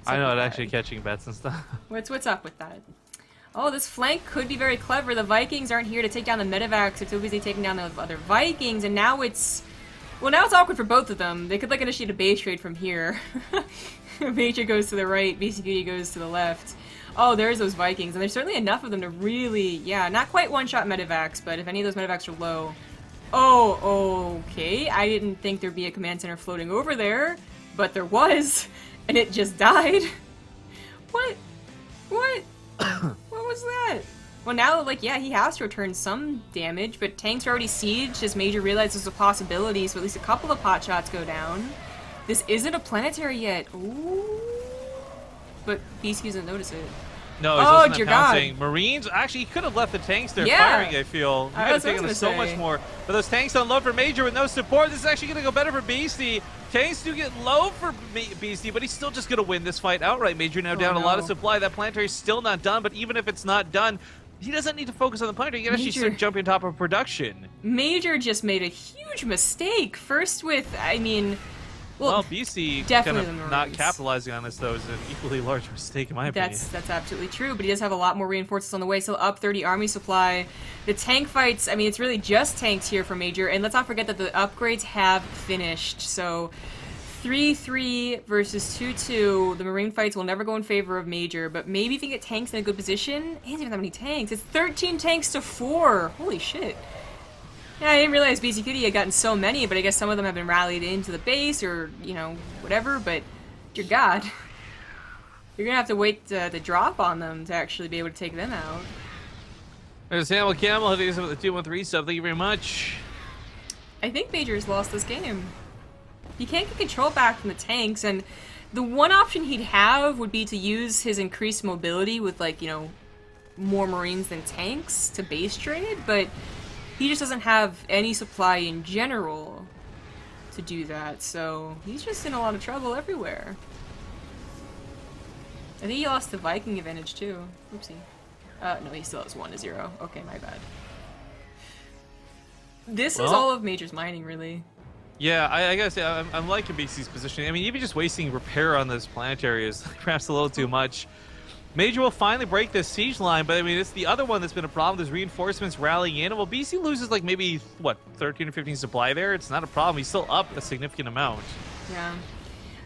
I know, it's actually catching bets and stuff. What's up with that? Oh, this flank could be very clever. The Vikings aren't here to take down the medevacs. They're too busy taking down the other Vikings, and now it's... Well, now it's awkward for both of them. They could, like, initiate a base trade from here. Major goes to the right, Beastyqt goes to the left. Oh, there's those Vikings, and there's certainly enough of them to really, not quite one-shot medevacs, but if any of those medevacs are low... Oh, okay, I didn't think there'd be a command center floating over there, but there was, and it just died. What? What was that? Well, now, like, yeah, he has to return some damage, but tanks are already sieged as Major realizes a possibility, so at least a couple of pot shots go down. This isn't a planetary yet. Ooh. But Beastyqt doesn't notice it. No, he's Oh, also dear not God. pouncing. Marines, actually, he could have left the tanks there Yeah. firing, I feel. He I could was have taken gonna so say. much more. But those tanks unload for Major with no support. This is actually going to go better for Beasty. Tanks do get low for Beasty, but he's still just going to win this fight outright. Major now down a lot of supply. That planetary is still not done, but even if it's not done, he doesn't need to focus on the planetary. He can actually start jumping on top of production. Major just made a huge mistake. First with, I mean... Well, BC kind of not capitalizing on this, though, is an equally large mistake, in my opinion. That's absolutely true, but he does have a lot more reinforcements on the way, so up 30 army supply. The tank fights, I mean, it's really just tanks here for Major, and let's not forget that the upgrades have finished, so 3-3 versus 2-2. The Marine fights will never go in favor of Major, but maybe if you get tanks in a good position, he doesn't even have many tanks. It's 13 tanks to 4. Holy shit. Yeah, I didn't realize Beastyqt had gotten so many, but I guess some of them have been rallied into the base or, you know, whatever, but dear God. You're gonna have to wait to drop on them to actually be able to take them out. There's Samuel Camel hitting us with the 213 sub. Thank you very much. I think Major's lost this game. He can't get control back from the tanks, and the one option he'd have would be to use his increased mobility with, like, you know, more Marines than tanks to base trade, but he just doesn't have any supply in general to do that, so he's just in a lot of trouble everywhere. I think he lost the Viking advantage too. Oopsie. No, he still has 1-0. Okay, my bad. This is all of Major's mining, really. Yeah, I gotta say, I'm liking BC's positioning. I mean, even just wasting repair on this planetary is perhaps a little too much. Major will finally break this siege line, but I mean, it's the other one that's been a problem. There's reinforcements rallying in. Well, BC loses like maybe, what, 13 or 15 supply there? It's not a problem. He's still up a significant amount. Yeah.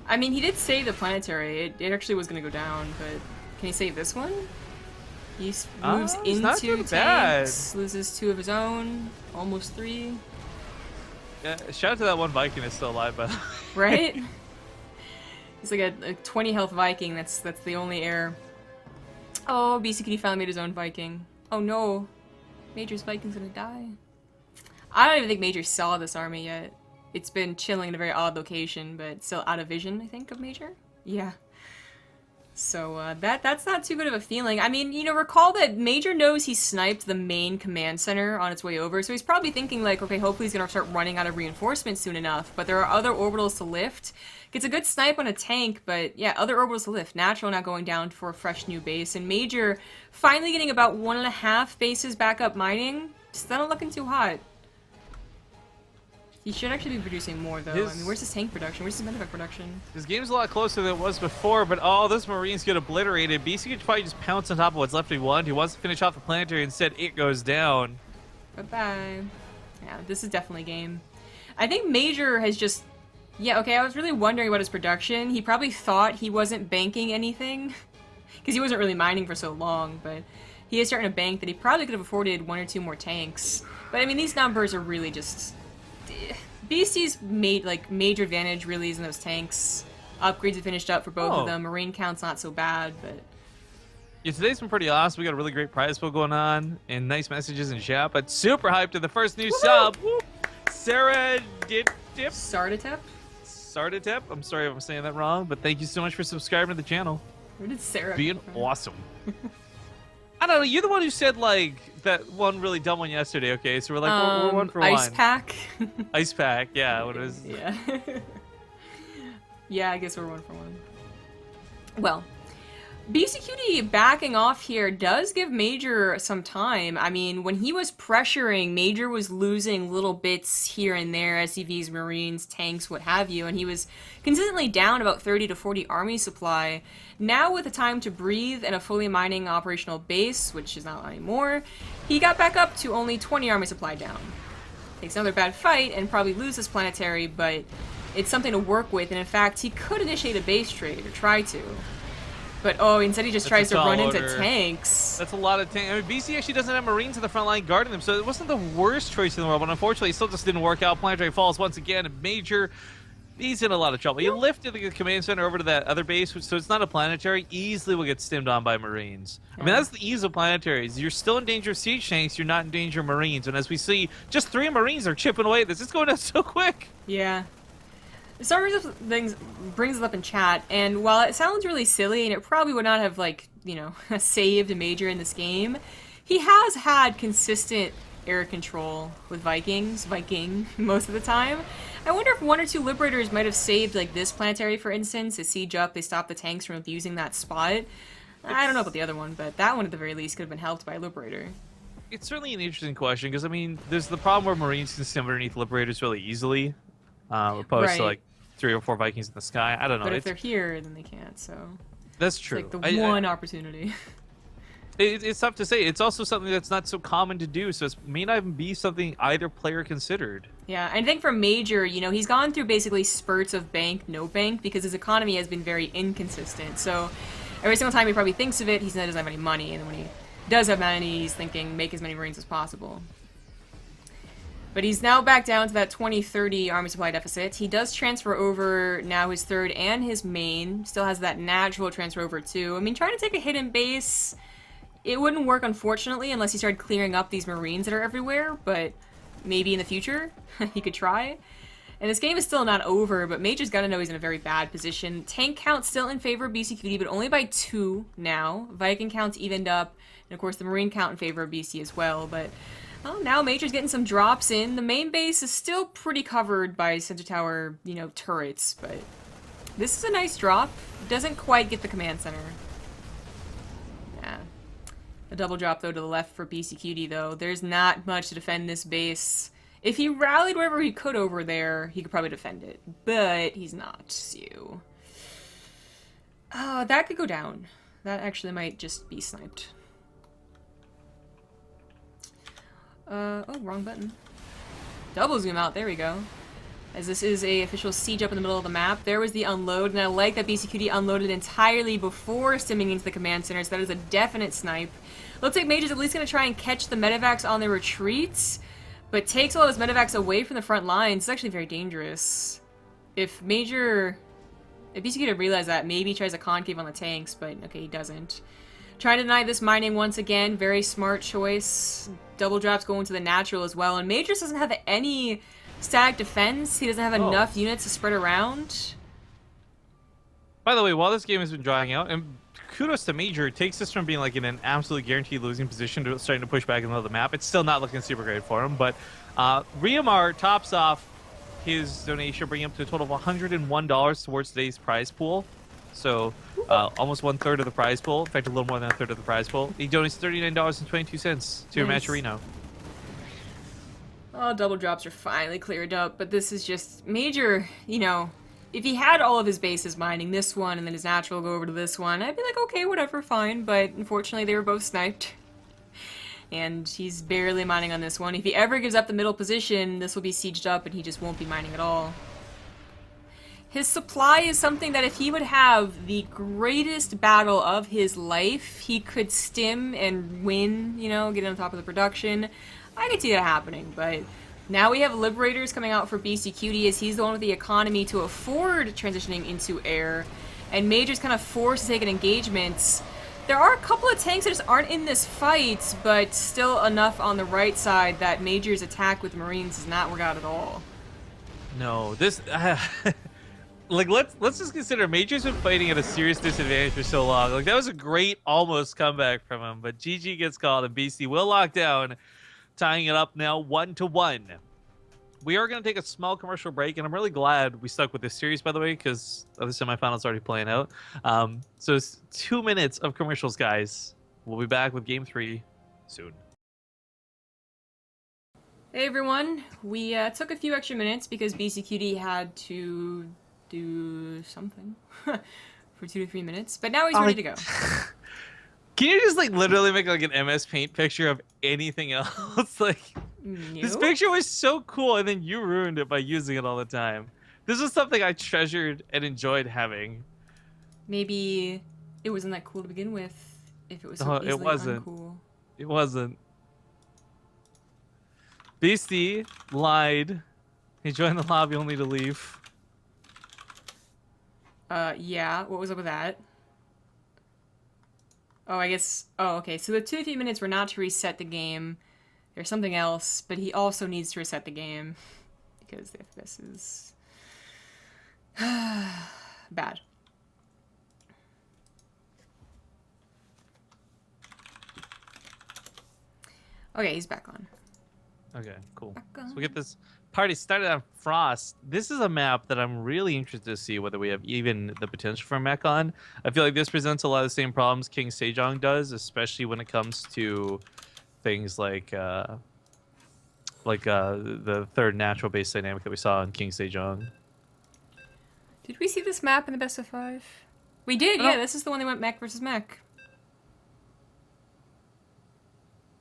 I mean, he did save the planetary. It actually was going to go down, but can he save this one? He moves into tanks, loses 2 of his own, almost 3. Yeah, shout out to that one Viking that's still alive, by the way. Right? He's like a 20 health Viking. That's the only heir. Oh, Beastyqt finally made his own Viking. Oh no. Major's Viking's gonna die. I don't even think Major saw this army yet. It's been chilling in a very odd location, but still out of vision, I think, of Major? Yeah. So, that's not too good of a feeling. I mean, you know, recall that Major knows he sniped the main command center on its way over, so he's probably thinking, like, okay, hopefully he's gonna start running out of reinforcements soon enough, but there are other orbitals to lift. Gets a good snipe on a tank, but yeah, other orbitals to lift. Natural now going down for a fresh new base, and Major finally getting about 1.5 bases back up mining. Still not looking too hot. He should actually be producing more, though. I mean, where's his tank production? Where's his medevac production? This game's a lot closer than it was before, but oh, those Marines get obliterated. BC could probably just pounce on top of what's left of one. He wants to finish off the planetary, instead it goes down. Bye-bye. Yeah, this is definitely game. I think Major has just... Yeah, okay, I was really wondering about his production. He probably thought he wasn't banking anything, because he wasn't really mining for so long, but he is starting to bank that he probably could have afforded 1 or 2 more tanks. But I mean, these numbers are really just... BC's made, like, major advantage really is in those tanks. Upgrades have finished up for both of them. Marine count's not so bad, but... Yeah, today's been pretty awesome. We got a really great prize pool going on, and nice messages in chat, but super hyped to the first new sub. Sarah Dip. Sardatep? Sardatep? I'm sorry if I'm saying that wrong, but thank you so much for subscribing to the channel. Where did Sarah Being awesome. I don't know, you're the one who said, like, that one really dumb one yesterday, okay? So we're like, we're 1 for 1. Ice Pack? Ice Pack, yeah, what it was. Yeah. Yeah, I guess we're 1 for 1. Well, Beastyqt backing off here does give Major some time. I mean, when he was pressuring, Major was losing little bits here and there, SCVs, Marines, tanks, what have you, and he was consistently down about 30 to 40 army supply. Now, with the time to breathe and a fully mining operational base, which is not anymore, he got back up to only 20 army supply down. Takes another bad fight and probably loses planetary, but it's something to work with, and in fact, he could initiate a base trade, or try to. But oh, instead he just tries to run into tanks. That's a lot of tanks. I mean, BC actually doesn't have Marines in the front line guarding them, so it wasn't the worst choice in the world, but unfortunately it still just didn't work out. Planetary falls once again, and Major, he's in a lot of trouble. He lifted the command center over to that other base, so it's not a planetary. Easily will get stimmed on by Marines. I mean, that's the ease of planetaries. You're still in danger of siege tanks, you're not in danger of Marines. And as we see, just 3 Marines are chipping away at this. It's going down so quick. Yeah. Some things brings it up in chat, and while it sounds really silly, and it probably would not have, like, you know, saved a Major in this game, he has had consistent air control with Viking, most of the time. I wonder if one or two Liberators might have saved, like, this planetary, for instance, a siege up, they stopped the tanks from abusing that spot. I don't know about the other one, but that one at the very least could have been helped by a Liberator. It's certainly an interesting question, because, I mean, there's the problem where Marines can sim underneath Liberators really easily, opposed to, like, 3 or 4 Vikings in the sky. I don't know. But if they're here, then they can't, so... That's true. It's like the one opportunity. It's tough to say. It's also something that's not so common to do, so it may not even be something either player considered. Yeah, I think for Major, you know, he's gone through basically spurts of bank, no bank, because his economy has been very inconsistent. So every single time he probably thinks of it, he doesn't have any money, and when he does have money, he's thinking, make as many Marines as possible. But he's now back down to that 2030 army supply deficit. He does transfer over now his third and his main. Still has that natural transfer over too. I mean, trying to take a hidden base, it wouldn't work, unfortunately, unless he started clearing up these Marines that are everywhere, but maybe in the future he could try. And this game is still not over, but Major's got to know he's in a very bad position. Tank count still in favor of Beastyqt, but only by 2 now. Viking count's evened up, and of course the Marine count in favor of BC as well, but... well, now Major's getting some drops in. The main base is still pretty covered by Center Tower, you know, turrets, but this is a nice drop. Doesn't quite get the command center. Yeah. A double drop, though, to the left for Beastyqt, though. There's not much to defend this base. If he rallied wherever he could over there, he could probably defend it, but he's not, so... that could go down. That actually might just be sniped. Oh, wrong button. Double zoom out, there we go. As this is a official siege up in the middle of the map. There was the unload, and I like that Beastyqt unloaded entirely before stimming into the command center, so that is a definite snipe. Looks like Major's at least going to try and catch the medevacs on their retreats, but takes all of his medevacs away from the front lines. It's actually very dangerous. If Beastyqt had realized that, maybe he tries a concave on the tanks, but okay, he doesn't. Trying to deny this mining once again. Very smart choice. Double drops going to the natural as well. And Major doesn't have any static defense. He doesn't have enough units to spread around. By the way, while this game has been drawing out, and kudos to Major, it takes us from being like in an absolute guaranteed losing position to starting to push back in the middle of the map. It's still not looking super great for him, but Riamar tops off his donation, bringing up to a total of $101 towards today's prize pool. So almost 1/3 of the prize pool. In fact, a little more than 1/3 of the prize pool. He donates $39.22 to Matcherino. Oh, double drops are finally cleared up, but this is just Major, you know, if he had all of his bases mining this one and then his natural go over to this one, I'd be like, okay, whatever, fine, but unfortunately they were both sniped. And he's barely mining on this one. If he ever gives up the middle position, this will be sieged up and he just won't be mining at all. His supply is something that if he would have the greatest battle of his life, he could stim and win, you know, get on top of the production. I could see that happening, but now we have Liberators coming out for Beastyqt as he's the one with the economy to afford transitioning into air, and Major's kind of forced to take an engagement. There are a couple of tanks that just aren't in this fight, but still enough on the right side that Major's attack with Marines does not work out at all. No, this... like, let's just consider Major's been fighting at a serious disadvantage for so long. Like, that was a great almost comeback from him, but GG gets called and BC will lock down, tying it up now 1-1. We are going to take a small commercial break, and I'm really glad we stuck with this series, by the way, because the semifinals already playing out. So it's 2 minutes of commercials, guys. We'll be back with Game 3 soon. Hey everyone, we took a few extra minutes because Beastyqt had to do something for 2 to 3 minutes, but now he's ready to go. Can you just like literally make like an MS Paint picture of anything else? Like, this picture was so cool, and then you ruined it by using it all the time. This was something I treasured and enjoyed having. Maybe it wasn't that cool to begin with. If it was so easily uncool. It wasn't. Beastie lied. He joined the lobby only to leave. Yeah, what was up with that? Oh, I guess... oh, okay, so the 2 to 3 minutes were not to reset the game. There's something else, but he also needs to reset the game. Because the FPS is... Bad. Okay, he's back on. Okay, cool. Back So on. we get this party started on Frost. This is a map that I'm really interested to see whether we have even the potential for a mech on. I feel like this presents a lot of the same problems King Sejong does, especially when it comes to things like the third natural base dynamic that we saw in King Sejong. Did we see this map in the best of 5? We did, yeah. This is the one that went mech versus mech.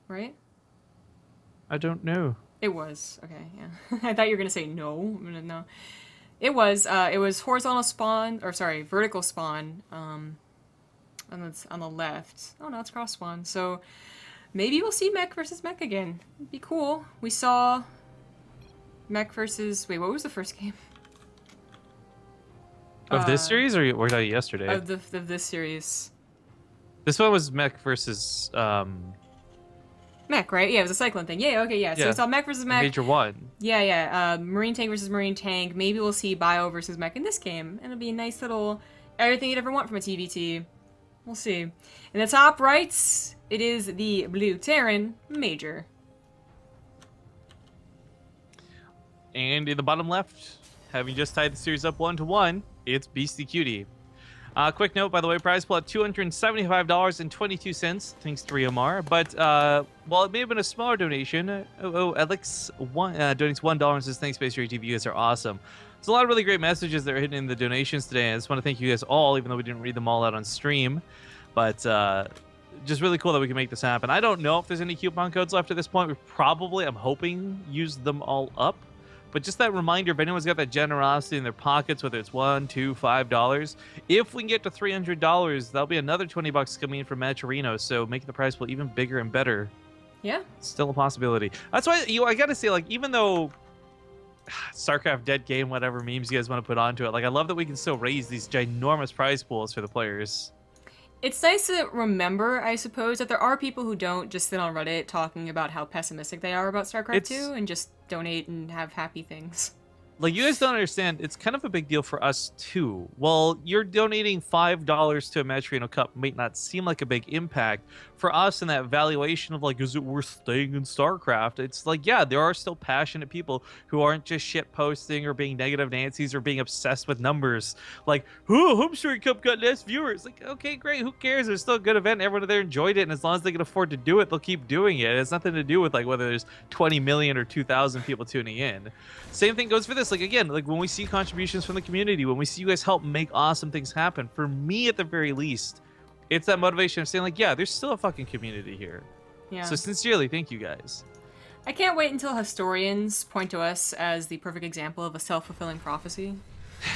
Right? I don't know. It was. Okay, yeah. I thought you were gonna say no. No. It was horizontal spawn, or sorry, vertical spawn, on the left. Oh no, it's cross spawn. So maybe we'll see mech versus mech again. It'd be cool. We saw mech versus, wait, what was the first game? Of this series, or were that yesterday? Of this series. This one was mech versus Mech, right? Yeah, it was a cyclone thing. Yeah, okay, yeah. So we saw mech versus mech. Major 1. Yeah, yeah. Marine tank versus marine tank. Maybe we'll see bio versus mech in this game. And it'll be a nice little everything you'd ever want from a TvT. We'll see. In the top right, it is the blue Terran Major. And in the bottom left, having just tied the series up 1-1, it's Beastyqt. Quick note, by the way, prize pool at $275.22, thanks to Riomar. But while it may have been a smaller donation, Alex donates $1 and says, thanks, BaseTradeTV, you guys are awesome. There's a lot of really great messages that are hidden in the donations today. I just want to thank you guys all, even though we didn't read them all out on stream. But just really cool that we can make this happen. I don't know if there's any coupon codes left at this point. We probably, I'm hoping, used them all up. But just that reminder, if anyone's got that generosity in their pockets, whether it's $1, $2, $5, if we can get to $300, that'll be another $20 coming in from Matcherino. So making the prize pool even bigger and better. Yeah. Still a possibility. That's why, I gotta say, like, even though StarCraft dead game, whatever memes you guys want to put onto it, like, I love that we can still raise these ginormous prize pools for the players. It's nice to remember, I suppose, that there are people who don't just sit on Reddit talking about how pessimistic they are about StarCraft 2 and just donate and have happy things. Like, you guys don't understand, it's kind of a big deal for us, too. While you're donating $5 to a Matcherino Cup might not seem like a big impact, for us in that valuation of, like, is it worth staying in StarCraft? It's like, yeah, there are still passionate people who aren't just shit posting or being negative Nancy's or being obsessed with numbers. Like, oh, Home Story Cup got less viewers. Like, okay, great, who cares? It's still a good event. Everyone there enjoyed it, and as long as they can afford to do it, they'll keep doing it. It has nothing to do with, like, whether there's 20 million or 2,000 people tuning in. Same thing goes for this. Like, again, like, when we see contributions from the community, when we see you guys help make awesome things happen, for me at the very least, it's that motivation of saying, like, yeah, there's still a fucking community here. Yeah. So sincerely, thank you guys. I can't wait until historians point to us as the perfect example of a self-fulfilling prophecy.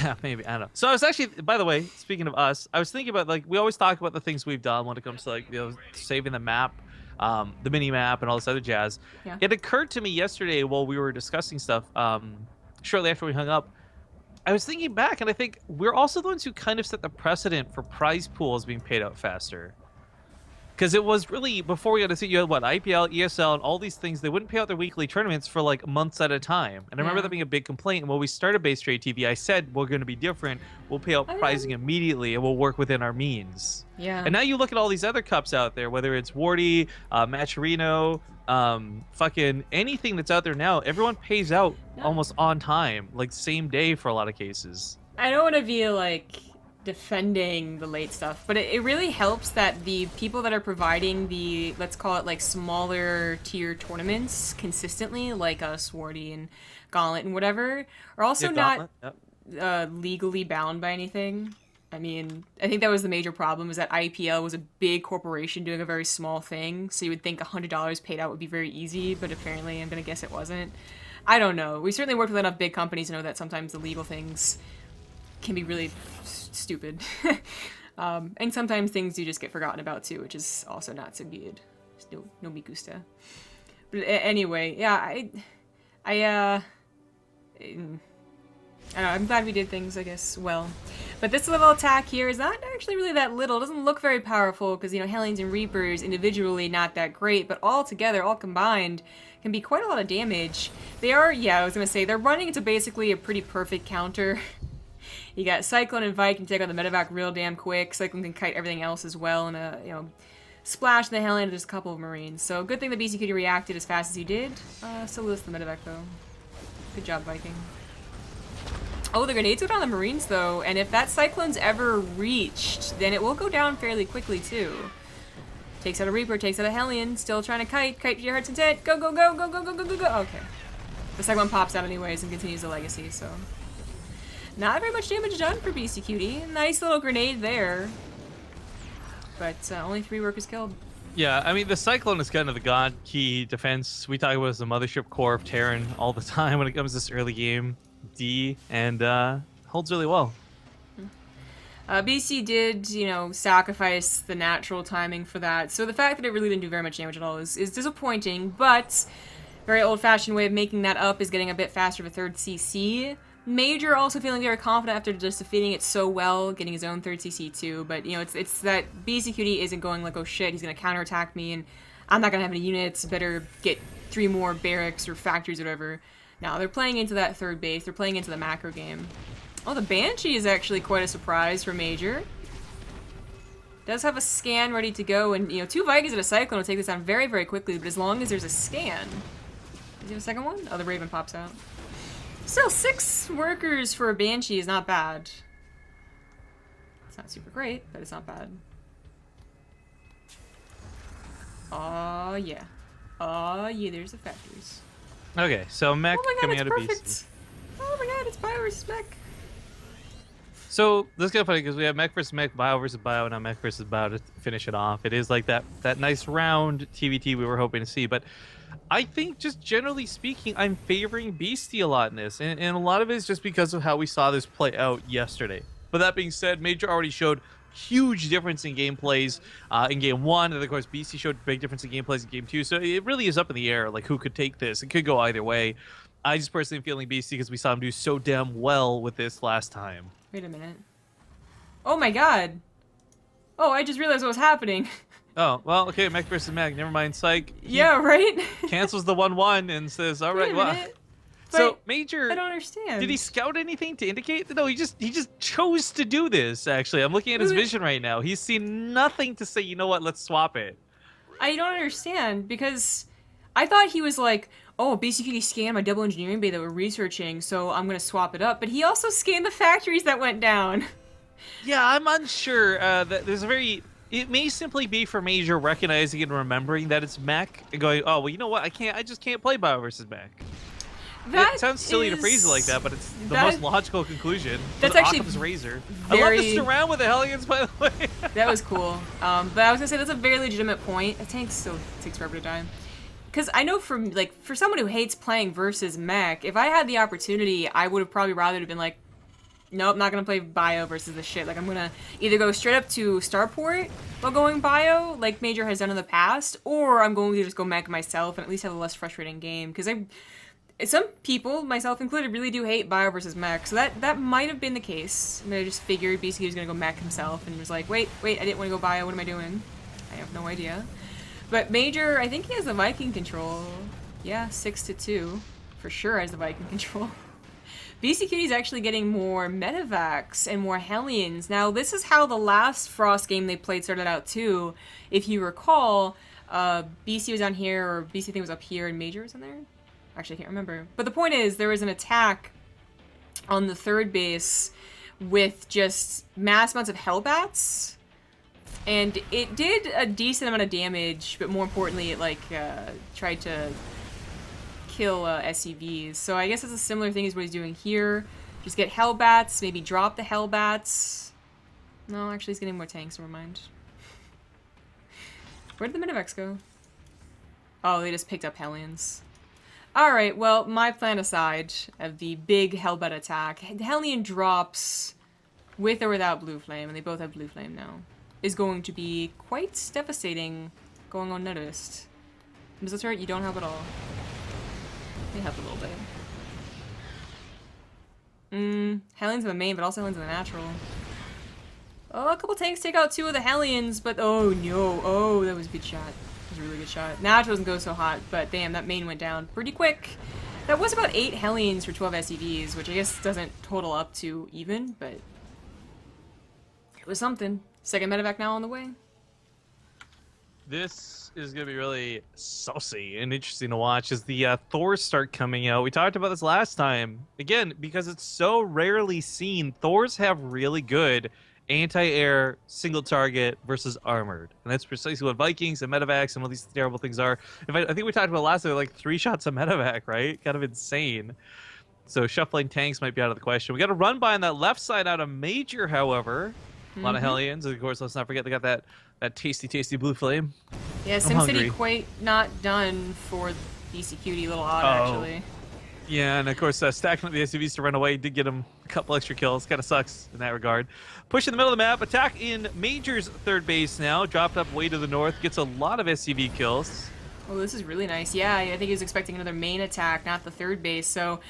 Yeah, maybe. I don't know. So I was actually, by the way, speaking of us, I was thinking about, like, we always talk about the things we've done when it comes to, like, saving the map, the mini map, and all this other jazz. Yeah. It occurred to me yesterday while we were discussing stuff, shortly after we hung up, I was thinking back, and I think we're also the ones who kind of set the precedent for prize pools being paid out faster. Because it was really, before we got to see, you had, what, IPL, ESL, and all these things, they wouldn't pay out their weekly tournaments for, like, months at a time. And I remember that being a big complaint. And when we started BaseTradeTV, I said, we're going to be different. We'll pay out pricing immediately, and we'll work within our means. Yeah. And now you look at all these other cups out there, whether it's Wardy, Matcherino, fucking anything that's out there now, everyone pays out almost on time, like same day for a lot of cases. I don't want to be, like, defending the late stuff, but it really helps that the people that are providing the, let's call it, like, smaller tier tournaments consistently, like us, Wardy and Gauntlet and whatever, are also not legally bound by anything. I mean, I think that was the major problem, is that IPL was a big corporation doing a very small thing, so you would think $100 paid out would be very easy, but apparently I'm gonna guess it wasn't. I don't know. We certainly worked with enough big companies to know that sometimes the legal things can be really stupid. And sometimes things do just get forgotten about too, which is also not so good. No me gusta. But anyway, yeah, I don't know, I'm glad we did things, I guess, well. But this little attack here is not actually really that little. It doesn't look very powerful because, you know, Hellions and Reapers individually not that great, but all together, all combined, can be quite a lot of damage. They are, yeah, I was going to say, they're running into basically a pretty perfect counter. You got Cyclone and Vike can take out the medevac real damn quick. Cyclone can kite everything else as well, and splash the hell into just a couple of Marines. So good thing the Beastyqt reacted as fast as he did. Still loses the medevac though. Good job, Viking. Oh, the grenades go down the Marines though, and if that Cyclone's ever reached, then it will go down fairly quickly too. Takes out a Reaper, takes out a Hellion, still trying to kite to your heart's intent. Go, go, go, go, go, go, go, go, go. Okay. The Cyclone pops out anyways and continues the legacy, so. Not very much damage done for Beastyqt. Nice little grenade there. But only 3 workers killed. Yeah, I mean, the Cyclone is kind of the god key defense. We talk about it as the mothership core of Terran all the time when it comes to this early game D, and holds really well. BC did, sacrifice the natural timing for that. So the fact that it really didn't do very much damage at all is disappointing, but very old-fashioned way of making that up is getting a bit faster of a third CC. MajOr also feeling very confident after just defeating it so well, getting his own third CC too, but it's that Beastyqt isn't going like, oh shit, he's gonna counterattack me and I'm not gonna have any units, better get 3 more barracks or factories or whatever. Now they're playing into that third base, they're playing into the macro game. Oh, the Banshee is actually quite a surprise for MajOr. Does have a scan ready to go, and 2 Vikings and a Cyclone will take this down very, very quickly, but as long as there's a scan. Does he have a second one? Oh, the Raven pops out. Still, 6 workers for a Banshee is not bad. It's not super great, but it's not bad. Oh yeah. Oh yeah, there's the factories. Okay, so mech oh my god, coming it's out of perfect. BC. Oh my god, it's Bio versus mech. So this is kind of funny because we have mech versus mech, bio versus bio, and now mech versus bio to finish it off. It is like that nice round TvT we were hoping to see, but I think just generally speaking, I'm favoring Beastie a lot in this, and a lot of it is just because of how we saw this play out yesterday. But that being said, MajOr already showed huge difference in gameplays in game 1, and of course Beastie showed big difference in gameplays in game 2, so it really is up in the air, like who could take this. It could go either way. I just personally am feeling Beastie because we saw him do so damn well with this last time. Wait a minute. Oh my god. Oh, I just realized what was happening. Oh, well, okay, mech versus mech. Never mind, psych. Yeah, right? Cancels the 1-1 and says, all right, well. So, MajOr, I don't understand. Did he scout anything to indicate? No, he just chose to do this, actually. I'm looking at his vision right now. He's seen nothing to say, you know what, let's swap it. I don't understand, because I thought he was like, oh, basically scanned my double engineering bay that we're researching, so I'm going to swap it up. But he also scanned the factories that went down. Yeah, I'm unsure. That there's a very... It may simply be for MajOr recognizing and remembering that it's mech and going, oh, well, you know what? I just can't play bio versus mech. It sounds silly to phrase it like that, but it's the most logical conclusion. That's actually Occam's razor. I love to surround with the Hellions, by the way. That was cool. But I was gonna say that's a very legitimate point. A tank still takes forever to die. Because I know for someone who hates playing versus mech, if I had the opportunity, I would have probably rather have been like, nope, not gonna play bio versus this shit. Like, I'm gonna either go straight up to Starport while going bio, like MajOr has done in the past, or I'm going to just go mech myself and at least have a less frustrating game. Because some people, myself included, really do hate bio versus mech, so that might have been the case. And I just figured basically he was gonna go mech himself and was like, wait, I didn't want to go bio, what am I doing? I have no idea. But MajOr, I think he has the Viking control. Yeah, 6-2. For sure has the Viking control. Beastyqt is actually getting more medevacs and more Hellions. Now, this is how the last Frost game they played started out too. If you recall, BC was down here, or BC thing was up here, and MajOr was in there? Actually, I can't remember. But the point is, there was an attack on the third base with just mass amounts of Hellbats. And it did a decent amount of damage, but more importantly, it tried to kill SCVs. So I guess it's a similar thing as what he's doing here. Just get Hellbats, maybe drop the Hellbats. No, actually he's getting more tanks, never mind. Where did the Medivacs go? Oh, they just picked up Hellions. Alright, well, my plan aside of the big Hellbat attack, the Hellion drops with or without Blue Flame, and they both have Blue Flame now, is going to be quite devastating, going unnoticed. Missile turret, you don't help at all. You help a little bit. Hellions in the main, but also Hellions in the natural. Oh, a couple tanks take out 2 of the Hellions, but oh no. Oh, that was a good shot. That was a really good shot. Natural doesn't go so hot, but damn, that main went down pretty quick. That was about 8 Hellions for 12 SCVs, which I guess doesn't total up to even, but it was something. Second medevac now on the way. This is going to be really saucy and interesting to watch as the Thors start coming out. We talked about this last time. Again, because it's so rarely seen, Thors have really good anti-air, single target versus armored. And that's precisely what Vikings and medevacs and all these terrible things are. I think we talked about last time, like 3 shots of medevac, right? Kind of insane. So shuffling tanks might be out of the question. We got a run by on that left side out of MajOr, however. A lot of Hellions. Of course, let's not forget they got that tasty, tasty blue flame. Yeah, SimCity quite not done for Beastyqt. A little odd, actually. Yeah, and of course, stacking up the SUVs to run away did get him a couple extra kills. Kind of sucks in that regard. Push in the middle of the map. Attack in MajOr's third base now. Dropped up way to the north. Gets a lot of SUV kills. Oh, this is really nice. Yeah, I think he was expecting another main attack, not the third base. So,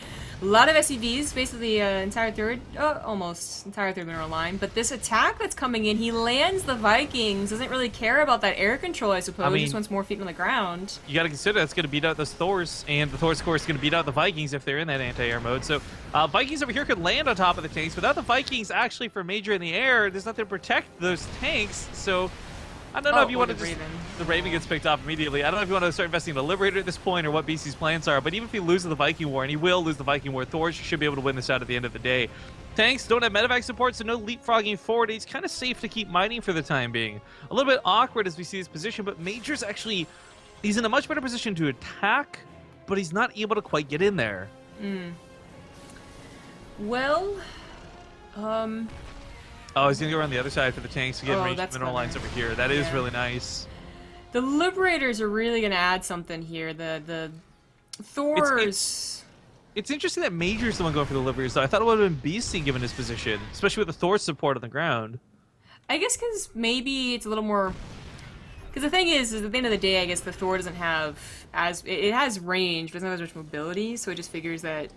a lot of SCVs, basically entire third, almost entire third mineral line. But this attack that's coming in, he lands the Vikings. Doesn't really care about that air control, I suppose. I mean, just wants more feet on the ground. You got to consider that's going to beat out those Thors, and the Thors, of course, is going to beat out the Vikings if they're in that anti-air mode. So, Vikings over here could land on top of the tanks. Without the Vikings, actually, for MajOr in the air, there's nothing to protect those tanks. So, I don't know if you want to just... The Raven gets picked off immediately. I don't know if you want to start investing in the Liberator at this point or what BC's plans are, but even if he loses the Viking War, and he will lose the Viking War, Thors should be able to win this out at the end of the day. Tanks don't have medevac support, so no leapfrogging forward. It's kind of safe to keep mining for the time being. A little bit awkward as we see his position, but MajOr's actually... He's in a much better position to attack, but he's not able to quite get in there. Well, Oh, he's going to go around the other side for the tanks to get range mineral lines over here. That is really nice. The Liberators are really going to add something here. The Thors... It's interesting that MajOr's the one going for the Liberators, though. I thought it would have been Beasty given his position, especially with the Thor support on the ground. I guess because maybe it's a little more... Because the thing is at the end of the day, I guess the Thor doesn't have as... It has range, but doesn't have as much mobility, so it just figures that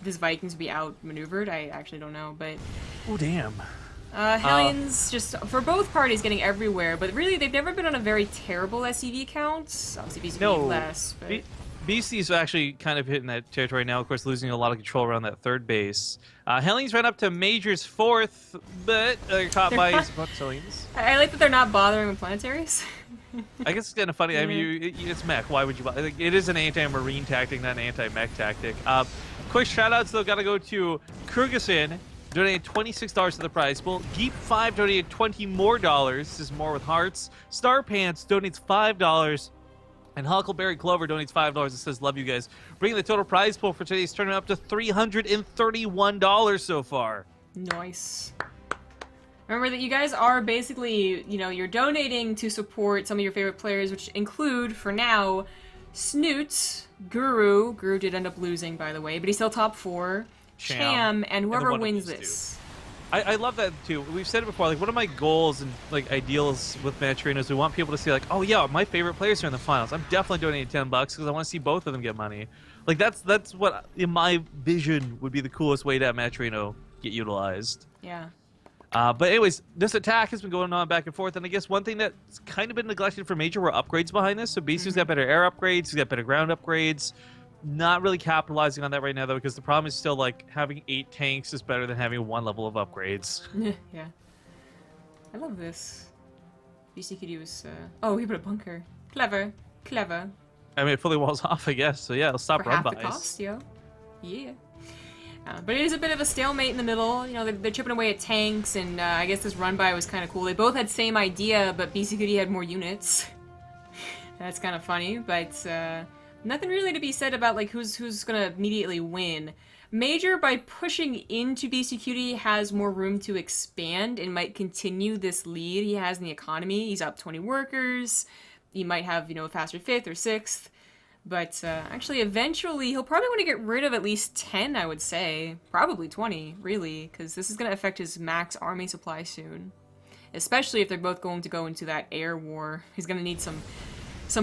this Vikings would be outmaneuvered. I actually don't know, but... Oh, damn. Hellions, just for both parties, getting everywhere, but really they've never been on a very terrible SCV count. Obviously, BCV less. But... BC's actually kind of hitting that territory now, of course, losing a lot of control around that third base. Hellions ran up to MajOr's fourth, but they're caught by Hellions. I like that they're not bothering with planetaries. I guess it's kind of funny. I mean, it's mech. Why would you buy? It is an anti-marine tactic, not an anti-mech tactic. Quick shout-outs, though, got to go to Krugerson. Donated $26 to the prize pool. Geep5 donated $20 more. This is more with hearts. Star Pants donates $5. And Huckleberry Clover donates $5 and says, love you guys. Bringing the total prize pool for today's tournament up to $331 so far. Nice. Remember that you guys are basically, you're donating to support some of your favorite players, which include, for now, Snoot, Guru. Guru did end up losing, by the way, but he's still top 4. Cham, and whoever wins this. I love that too. We've said it before. Like, one of my goals and ideals with Matcherino is we want people to see like, oh yeah, my favorite players are in the finals. I'm definitely donating $10 because I want to see both of them get money. Like that's what in my vision would be the coolest way to have Matcherino get utilized. Yeah. But anyways, this attack has been going on back and forth, and I guess one thing that's kind of been neglected for MajOr were upgrades behind this. So Beasty's got better air upgrades, he's got better ground upgrades. Not really capitalizing on that right now, though, because the problem is still, like, having 8 tanks is better than having 1 level of upgrades. Yeah. I love this. Beastyqt was, oh, he put a bunker. Clever. Clever. I mean, it fully walls off, I guess, so yeah, it'll stop for run-bys. half the cost, yo. Yeah. But it is a bit of a stalemate in the middle. They're chipping away at tanks, and I guess this run-by was kind of cool. They both had same idea, but Beastyqt had more units. That's kind of funny, but, nothing really to be said about like who's gonna immediately win. MajOr, by pushing into Beastyqt, has more room to expand and might continue this lead he has in the economy. He's up 20 workers. He might have a faster 5th or 6th, but actually eventually he'll probably want to get rid of at least 10. I would say probably 20, really, because this is gonna affect his max army supply soon. Especially if they're both going to go into that air war, he's gonna need some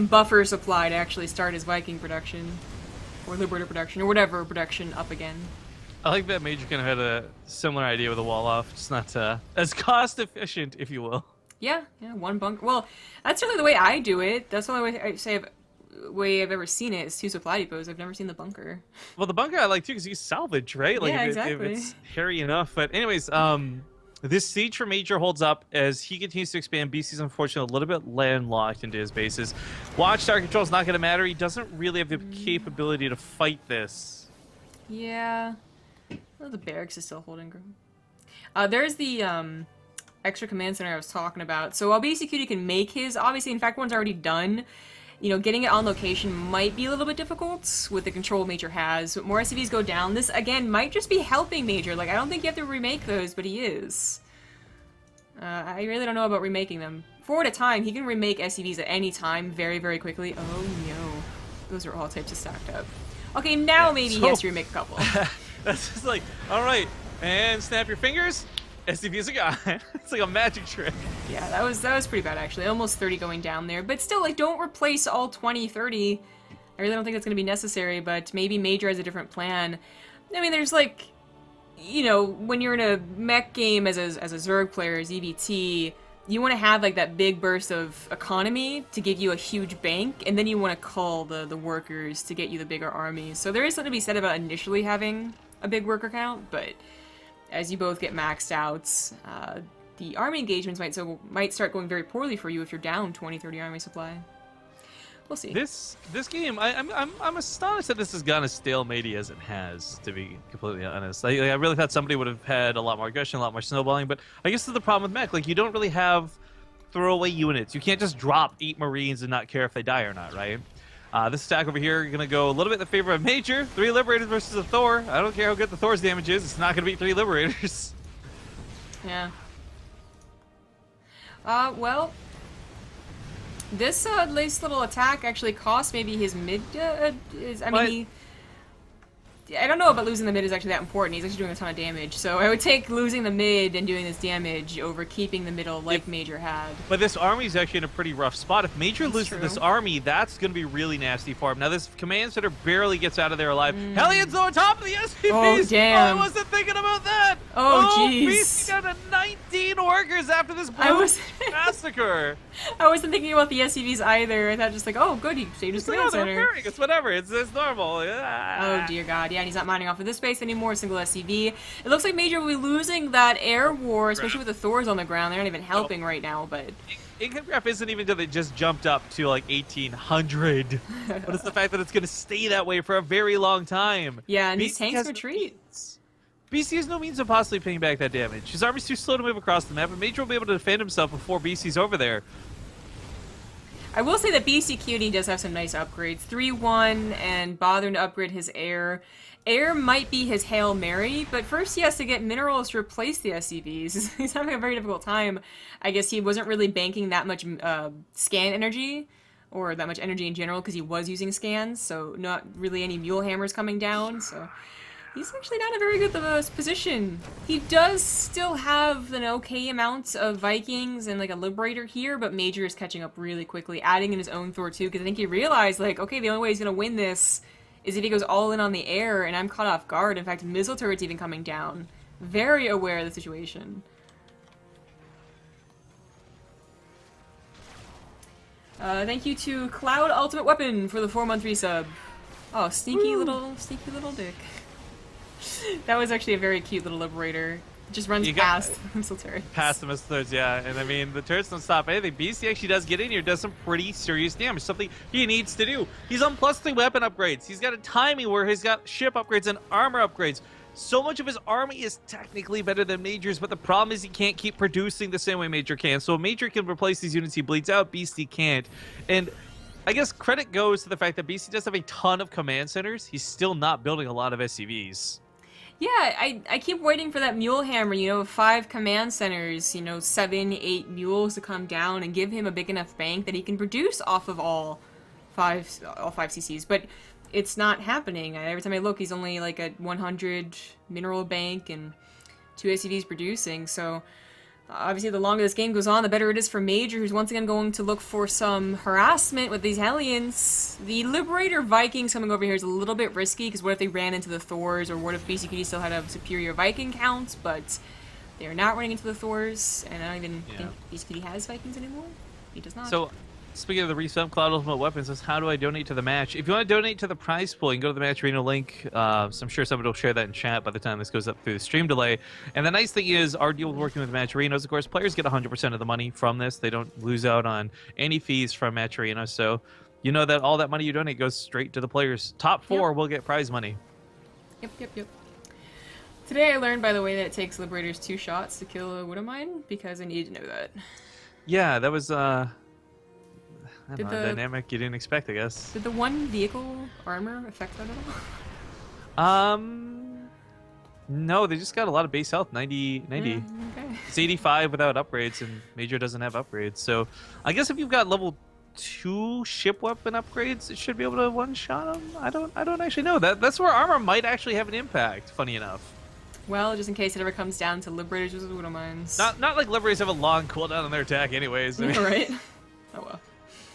buffer supply to actually start his Viking production, or Liberator production, or whatever production up again. I like that MajOr kind of had a similar idea with the wall off, just not as cost efficient, if you will. Yeah, 1 bunker. Well, that's really the way I do it. That's the only way I say way I've ever seen it is two supply depots. I've never seen the bunker. Well, the bunker I like too because you salvage, right? Like Yeah, if exactly. it's hairy enough. But anyways, this siege for Major holds up as he continues to expand. BC's unfortunately a little bit landlocked into his bases. Watchtower control is not going to matter. He doesn't really have the capability to fight this. Yeah. Well, the barracks is still holding ground. There's the extra command center I was talking about. So while Beastyqt can make his, obviously, in fact, one's already done. You know, getting it on location might be a little bit difficult with the control Major has. But more SCVs go down. This, again, might just be helping Major. Like, I don't think you have to remake those, but he is. I really don't know about remaking them. Forward a time, he can remake SCVs at any time very, very quickly. Oh, no. Those are all types of stacked up. Okay, now maybe he has to remake a couple. That's just like, all right, and snap your fingers. SCVs are gone. It's like a magic trick. Yeah, that was pretty bad, actually. Almost 30 going down there. But still, like, don't replace all 20, 30. I really don't think that's going to be necessary, but maybe Major has a different plan. I mean, there's, like, you know, when you're in a mech game as a Zerg player, as EVT, you want to have, like, that big burst of economy to give you a huge bank, and then you want to cull the workers to get you the bigger armies. So there is something to be said about initially having a big worker count, but as you both get maxed out, the army engagements might start going very poorly for you if you're down 20, 30 army supply. We'll see. This game, I'm astonished that this has gone as stalemate as it has, to be completely honest. I really thought somebody would have had a lot more aggression, a lot more snowballing, but I guess that's the problem with mech. Like, you don't really have throwaway units. You can't just drop 8 Marines and not care if they die or not, right? This attack over here going to go a little bit in the favor of Major. 3 Liberators versus a Thor. I don't care how good the Thor's damage is. It's not going to beat 3 Liberators. Yeah. Well, this nice little attack actually cost maybe his mid. I don't know about losing the mid is actually that important. He's actually doing a ton of damage, so I would take losing the mid and doing this damage over keeping the middle like Major had. But this army is actually in a pretty rough spot. If Major loses this army, that's going to be really nasty for him. Now, this command center barely gets out of there alive. Hellions on top of the SCVs! Oh, damn. I wasn't thinking about that! Oh, jeez. Beasty down to 19 workers after this massacre! I wasn't thinking about the SCVs either. I thought just like, oh, good, he saved his command center. Repairing. It's whatever. It's normal. Oh, dear God. Yeah, and he's not mining off of this base anymore. Single SCV. It looks like Major will be losing that air war, especially with the Thors on the ground. They're not even helping right now, but... Income graph isn't even until they just jumped up to like 1,800. But it's the fact that it's going to stay that way for a very long time. Yeah, and these tanks retreat. BC has no means of possibly paying back that damage. His army's too slow to move across the map, and Major will be able to defend himself before BC's over there. I will say that Beastyqt does have some nice upgrades. 3-1 and bothering to upgrade his air. Air might be his Hail Mary, but first he has to get minerals to replace the SCVs. He's having a very difficult time. I guess he wasn't really banking that much scan energy, or that much energy in general, because he was using scans, so not really any mule hammers coming down, so... He's actually not in a very good position. He does still have an okay amount of Vikings and like a Liberator here, but Major is catching up really quickly, adding in his own Thor too, because I think he realized, like, okay, the only way he's going to win this is if he goes all in on the air, and I'm caught off guard. In fact, missile turret's even coming down. Very aware of the situation. Thank you to Cloud Ultimate Weapon for the 4-month resub. Oh, sneaky little dick. That was actually a very cute little Liberator. Just runs past the missile turrets. Past the missile turrets, yeah. And I mean, the turrets don't stop anything. Beasty actually does get in here, does some pretty serious damage. Something he needs to do. He's on +3 weapon upgrades. He's got a timing where he's got ship upgrades and armor upgrades. So much of his army is technically better than Major's, but the problem is he can't keep producing the same way Major can. So Major can replace these units he bleeds out, Beasty can't. And I guess credit goes to the fact that Beasty does have a ton of command centers. He's still not building a lot of SCVs. Yeah, I keep waiting for that mule hammer, you know, 5 command centers, you know, 7, 8 mules to come down and give him a big enough bank that he can produce off of all 5 CCs, but it's not happening. Every time I look, he's only like at 100 mineral bank and 2 SCVs producing, so obviously the longer this game goes on, the better it is for Major, who's once again going to look for some harassment with these Hellions. The Liberator Vikings coming over here is a little bit risky, because what if they ran into the Thors, or what if Beastyqt still had a superior Viking count, but they're not running into the Thors, and I don't even think Beastyqt has Vikings anymore. He does not. So, speaking of the resub, Cloud Ultimate Weapons says, how do I donate to the match? If you want to donate to the prize pool, you can go to the Matcherino link. So I'm sure somebody will share that in chat by the time this goes up through the stream delay. And the nice thing is, our deal with working with Matcherinos, of course, players get 100% of the money from this. They don't lose out on any fees from Matcherino. So you know that all that money you donate goes straight to the players. Top 4 will get prize money. Yep. Today I learned, by the way, that it takes Liberators 2 shots to kill a Widowmine, because I needed to know that. Yeah, that was I don't know, a dynamic you didn't expect, I guess. Did the one vehicle armor affect that at all? No, they just got a lot of base health, 90. Okay. It's 85 without upgrades, and Major doesn't have upgrades. So I guess if you've got level 2 ship weapon upgrades, it should be able to one-shot them. I don't actually know. That's where armor might actually have an impact, funny enough. Well, just in case it ever comes down to Liberators versus Widowmines. Not like Liberators have a long cooldown on their attack anyways. I mean, right? Oh well.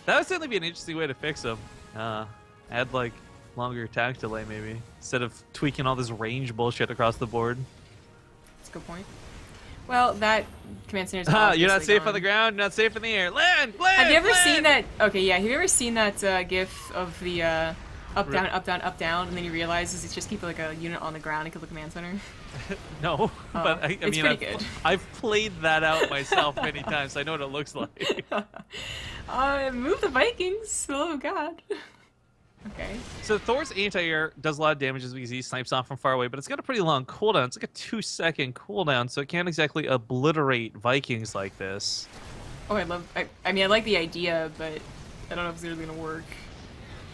That would certainly be an interesting way to fix them. Add like longer attack delay maybe, instead of tweaking all this range bullshit across the board. That's a good point. Well, that command center's you're not safe gone. on the ground, you're not safe in the air. Land! Have you ever land! seen that? Okay, yeah. Have you ever seen that GIF of the up down up down up down, and then you realize it's just keep like a unit on the ground and kill the command center? No, but I it's mean, pretty good. I've played that out myself many times, so I know what it looks like. Move the Vikings! Oh god. Okay. So Thor's anti-air does a lot of damage as we see, snipes off from far away, but it's got a pretty long cooldown. It's like a 2-second cooldown, so it can't exactly obliterate Vikings like this. Oh, I mean, I like the idea, but I don't know if it's really gonna work.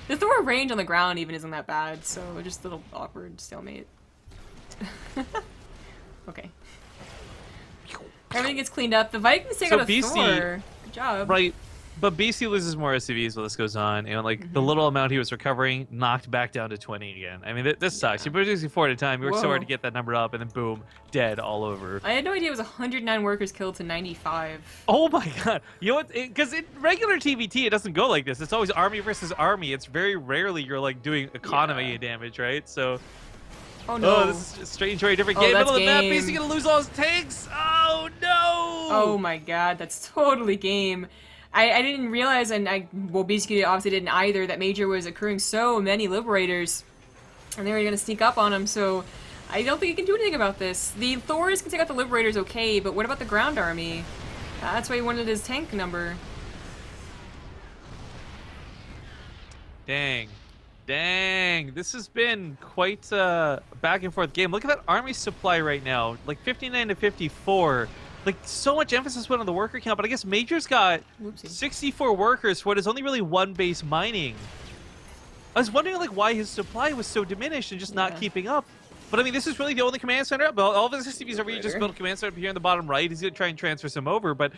The Thor range on the ground even isn't that bad, so just a little awkward stalemate. Okay. Everything gets cleaned up. The Vikings take out a Thor. Good job. Right. But BC loses more SCVs while this goes on, and like the little amount he was recovering knocked back down to 20 again. I mean, this sucks. You're producing 4 at a time. You work so hard to get that number up, and then boom, dead all over. I had no idea it was 109 workers killed to 95. Oh my god! You know what? Because in regular TvT, it doesn't go like this. It's always army versus army. It's very rarely you're like doing economy damage, right? So. Oh no! Oh, this is a strange, very different game. Middle of the map, BC gonna lose all his tanks. Oh no! Oh my god, that's totally game. I didn't realize, and well, basically obviously didn't either, that Major was accruing so many Liberators, and they were gonna sneak up on him. So I don't think you can do anything about this. The Thors can take out the Liberators, okay, but what about the ground army? That's why he wanted his tank number. Dang. This has been quite a back and forth game. Look at that army supply right now, like 59 to 54. Like, so much emphasis went on the worker count, but I guess Major's got 64 workers for what is only really 1 base mining. I was wondering like why his supply was so diminished and just not keeping up. But I mean, this is really the only command center up. All of his SCVs are really just built a command center up here in the bottom right. He's gonna try and transfer some over, but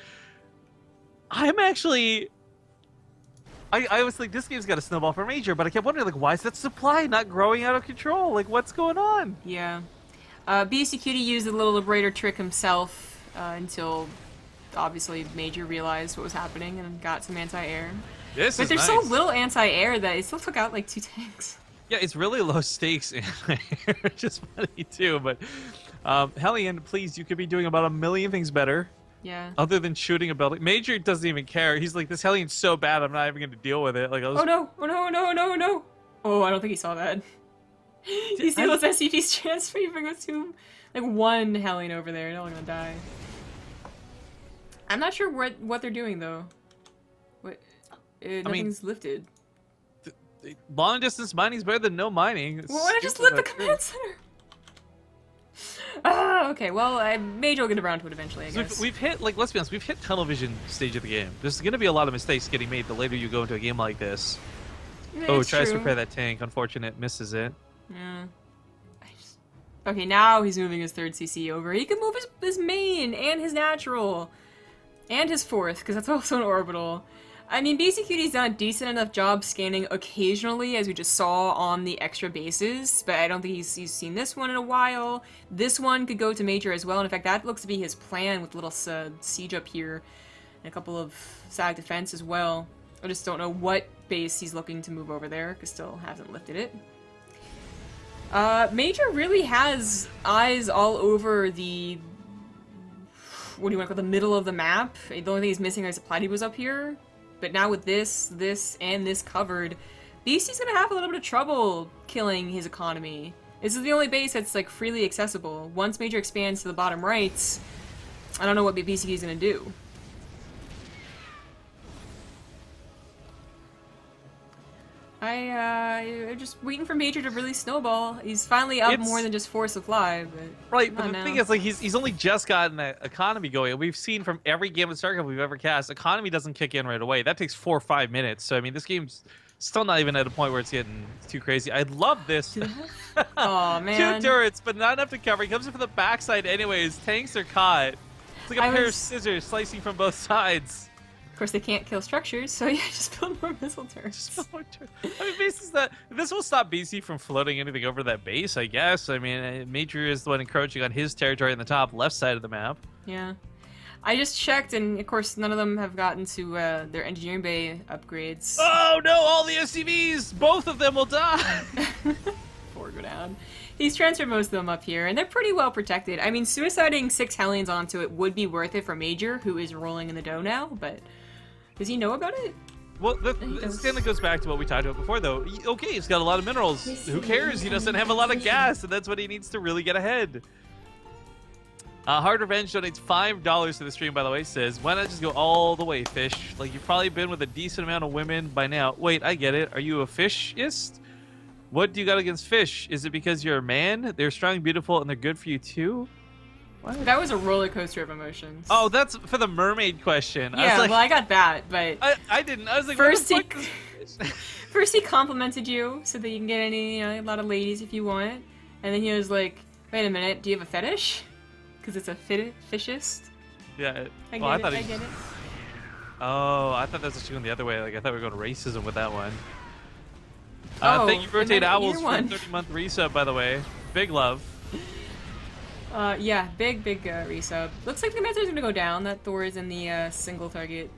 I'm actually. I was like, this game's got a snowball for Major, but I kept wondering, like, why is that supply not growing out of control? Like, what's going on? Yeah. Beastyqt used the little Liberator trick himself until, obviously, Major realized what was happening and got some anti-air. But there's so little anti-air that it still took out, like, 2 tanks. Yeah, it's really low stakes anti-air, which is funny, too. But, Hellion, please, you could be doing about 1 million things better. Yeah. Other than shooting a building. Major doesn't even care. He's like, this Hellion's so bad, I'm not even going to deal with it. Like, Oh no! Oh no! No! No! No! Oh, I don't think he saw that. You see those SCVs transferring us to like 1 Hellion over there. They're all gonna die. I'm not sure what they're doing though. What? Nothing's lifted. Long distance mining is better than no mining. Well, why not just lift the command center? Okay, well, Major will get around to it eventually, I guess. So we've hit, like, let's be honest, we've hit tunnel vision stage of the game. There's going to be a lot of mistakes getting made the later you go into a game like this. Tries to repair that tank. Unfortunate, misses it. Yeah. Okay, now he's moving his 3rd CC over. He can move his main and his natural. And his 4th, because that's also an orbital. I mean, Beastyqt's done a decent enough job scanning occasionally, as we just saw on the extra bases, but I don't think he's seen this one in a while. This one could go to Major as well, and in fact, that looks to be his plan with little siege up here, and a couple of SAG defense as well. I just don't know what base he's looking to move over there, because still hasn't lifted it. Major really has eyes all over the... what do you want to call the middle of the map? The only thing he's missing are supply depots up here. But now with this, and this covered, Beasty's gonna have a little bit of trouble killing his economy. This is the only base that's like freely accessible. Once MajOr expands to the bottom right, I don't know what Beastyqt is gonna do. I'm just waiting for MajOr to really snowball. He's finally up more than just Force of Fly, but right. But the thing is, like, he's only just gotten that economy going. We've seen from every game of StarCraft we've ever cast, economy doesn't kick in right away. That takes 4 or 5 minutes. So I mean, this game's still not even at a point where it's getting too crazy. I love this. Oh man, 2 turrets, but not enough to cover. He comes in from the backside anyways. Tanks are caught. It's like a pair of scissors slicing from both sides. Of course, they can't kill structures, so yeah, just build more missile turrets. Just more I mean, basically, this will stop BC from floating anything over that base, I guess. I mean, MajOr is the one encroaching on his territory on the top left side of the map. Yeah. I just checked, and of course, none of them have gotten to their engineering bay upgrades. Oh no, all the SCVs! Both of them will die! 4 go down. He's transferred most of them up here, and they're pretty well protected. I mean, suiciding 6 Hellions onto it would be worth it for MajOr, who is rolling in the dough now, but does he know about it? Well, this kind of goes back to what we talked about before, though. Okay, he's got a lot of minerals. Who cares? He doesn't have a lot of gas, and that's what he needs to really get ahead. Hard Revenge donates $5 to the stream, by the way. Says, why not just go all the way, fish? Like, you've probably been with a decent amount of women by now. Wait, I get it. Are you a fishist? What do you got against fish? Is it because you're a man? They're strong, beautiful, and they're good for you, too? What? That was a roller coaster of emotions. Oh, that's for the mermaid question. Yeah, I was like, well, I got that, but I didn't. I was like, first what the fuck first he complimented you so that you can get any, a lot of ladies if you want, and then he was like, "Wait a minute, do you have a fetish? Because it's a fishist." Yeah. I get it. Oh, I thought that was actually going the other way. Like, I thought we were going racism with that one. Thank you, and Rotate then Owls, either for one. 30-month resub, by the way. Big love. Yeah, big resub. Looks like the Matcher's gonna go down. That Thor is in the single target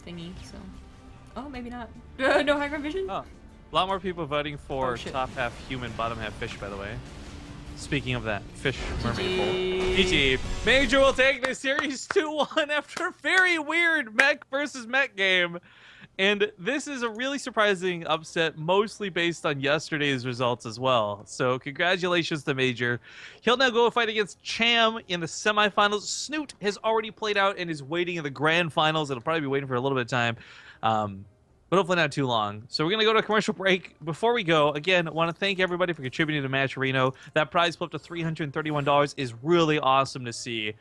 thingy, so. Oh, maybe not. No high ground vision? Oh. A lot more people voting for shit. top half human, bottom half fish, by the way. Speaking of that, fish mermaid bowl. GG. GG. MajOr will take this series 2-1 after a very weird mech versus mech game. And this is a really surprising upset, mostly based on yesterday's results as well. So congratulations to MajOr. He'll now go fight against Cham in the semifinals. Snoot has already played out and is waiting in the grand finals. It'll probably be waiting for a little bit of time. But hopefully not too long. So we're going to go to a commercial break. Before we go, again, I want to thank everybody for contributing to Matcherino. That prize pull up to $331 is really awesome to see.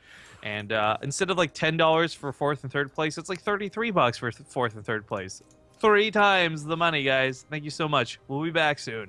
And instead of like $10 for 4th and 3rd place, it's like $33 for 4th and 3rd place. 3 times the money, guys. Thank you so much. We'll be back soon.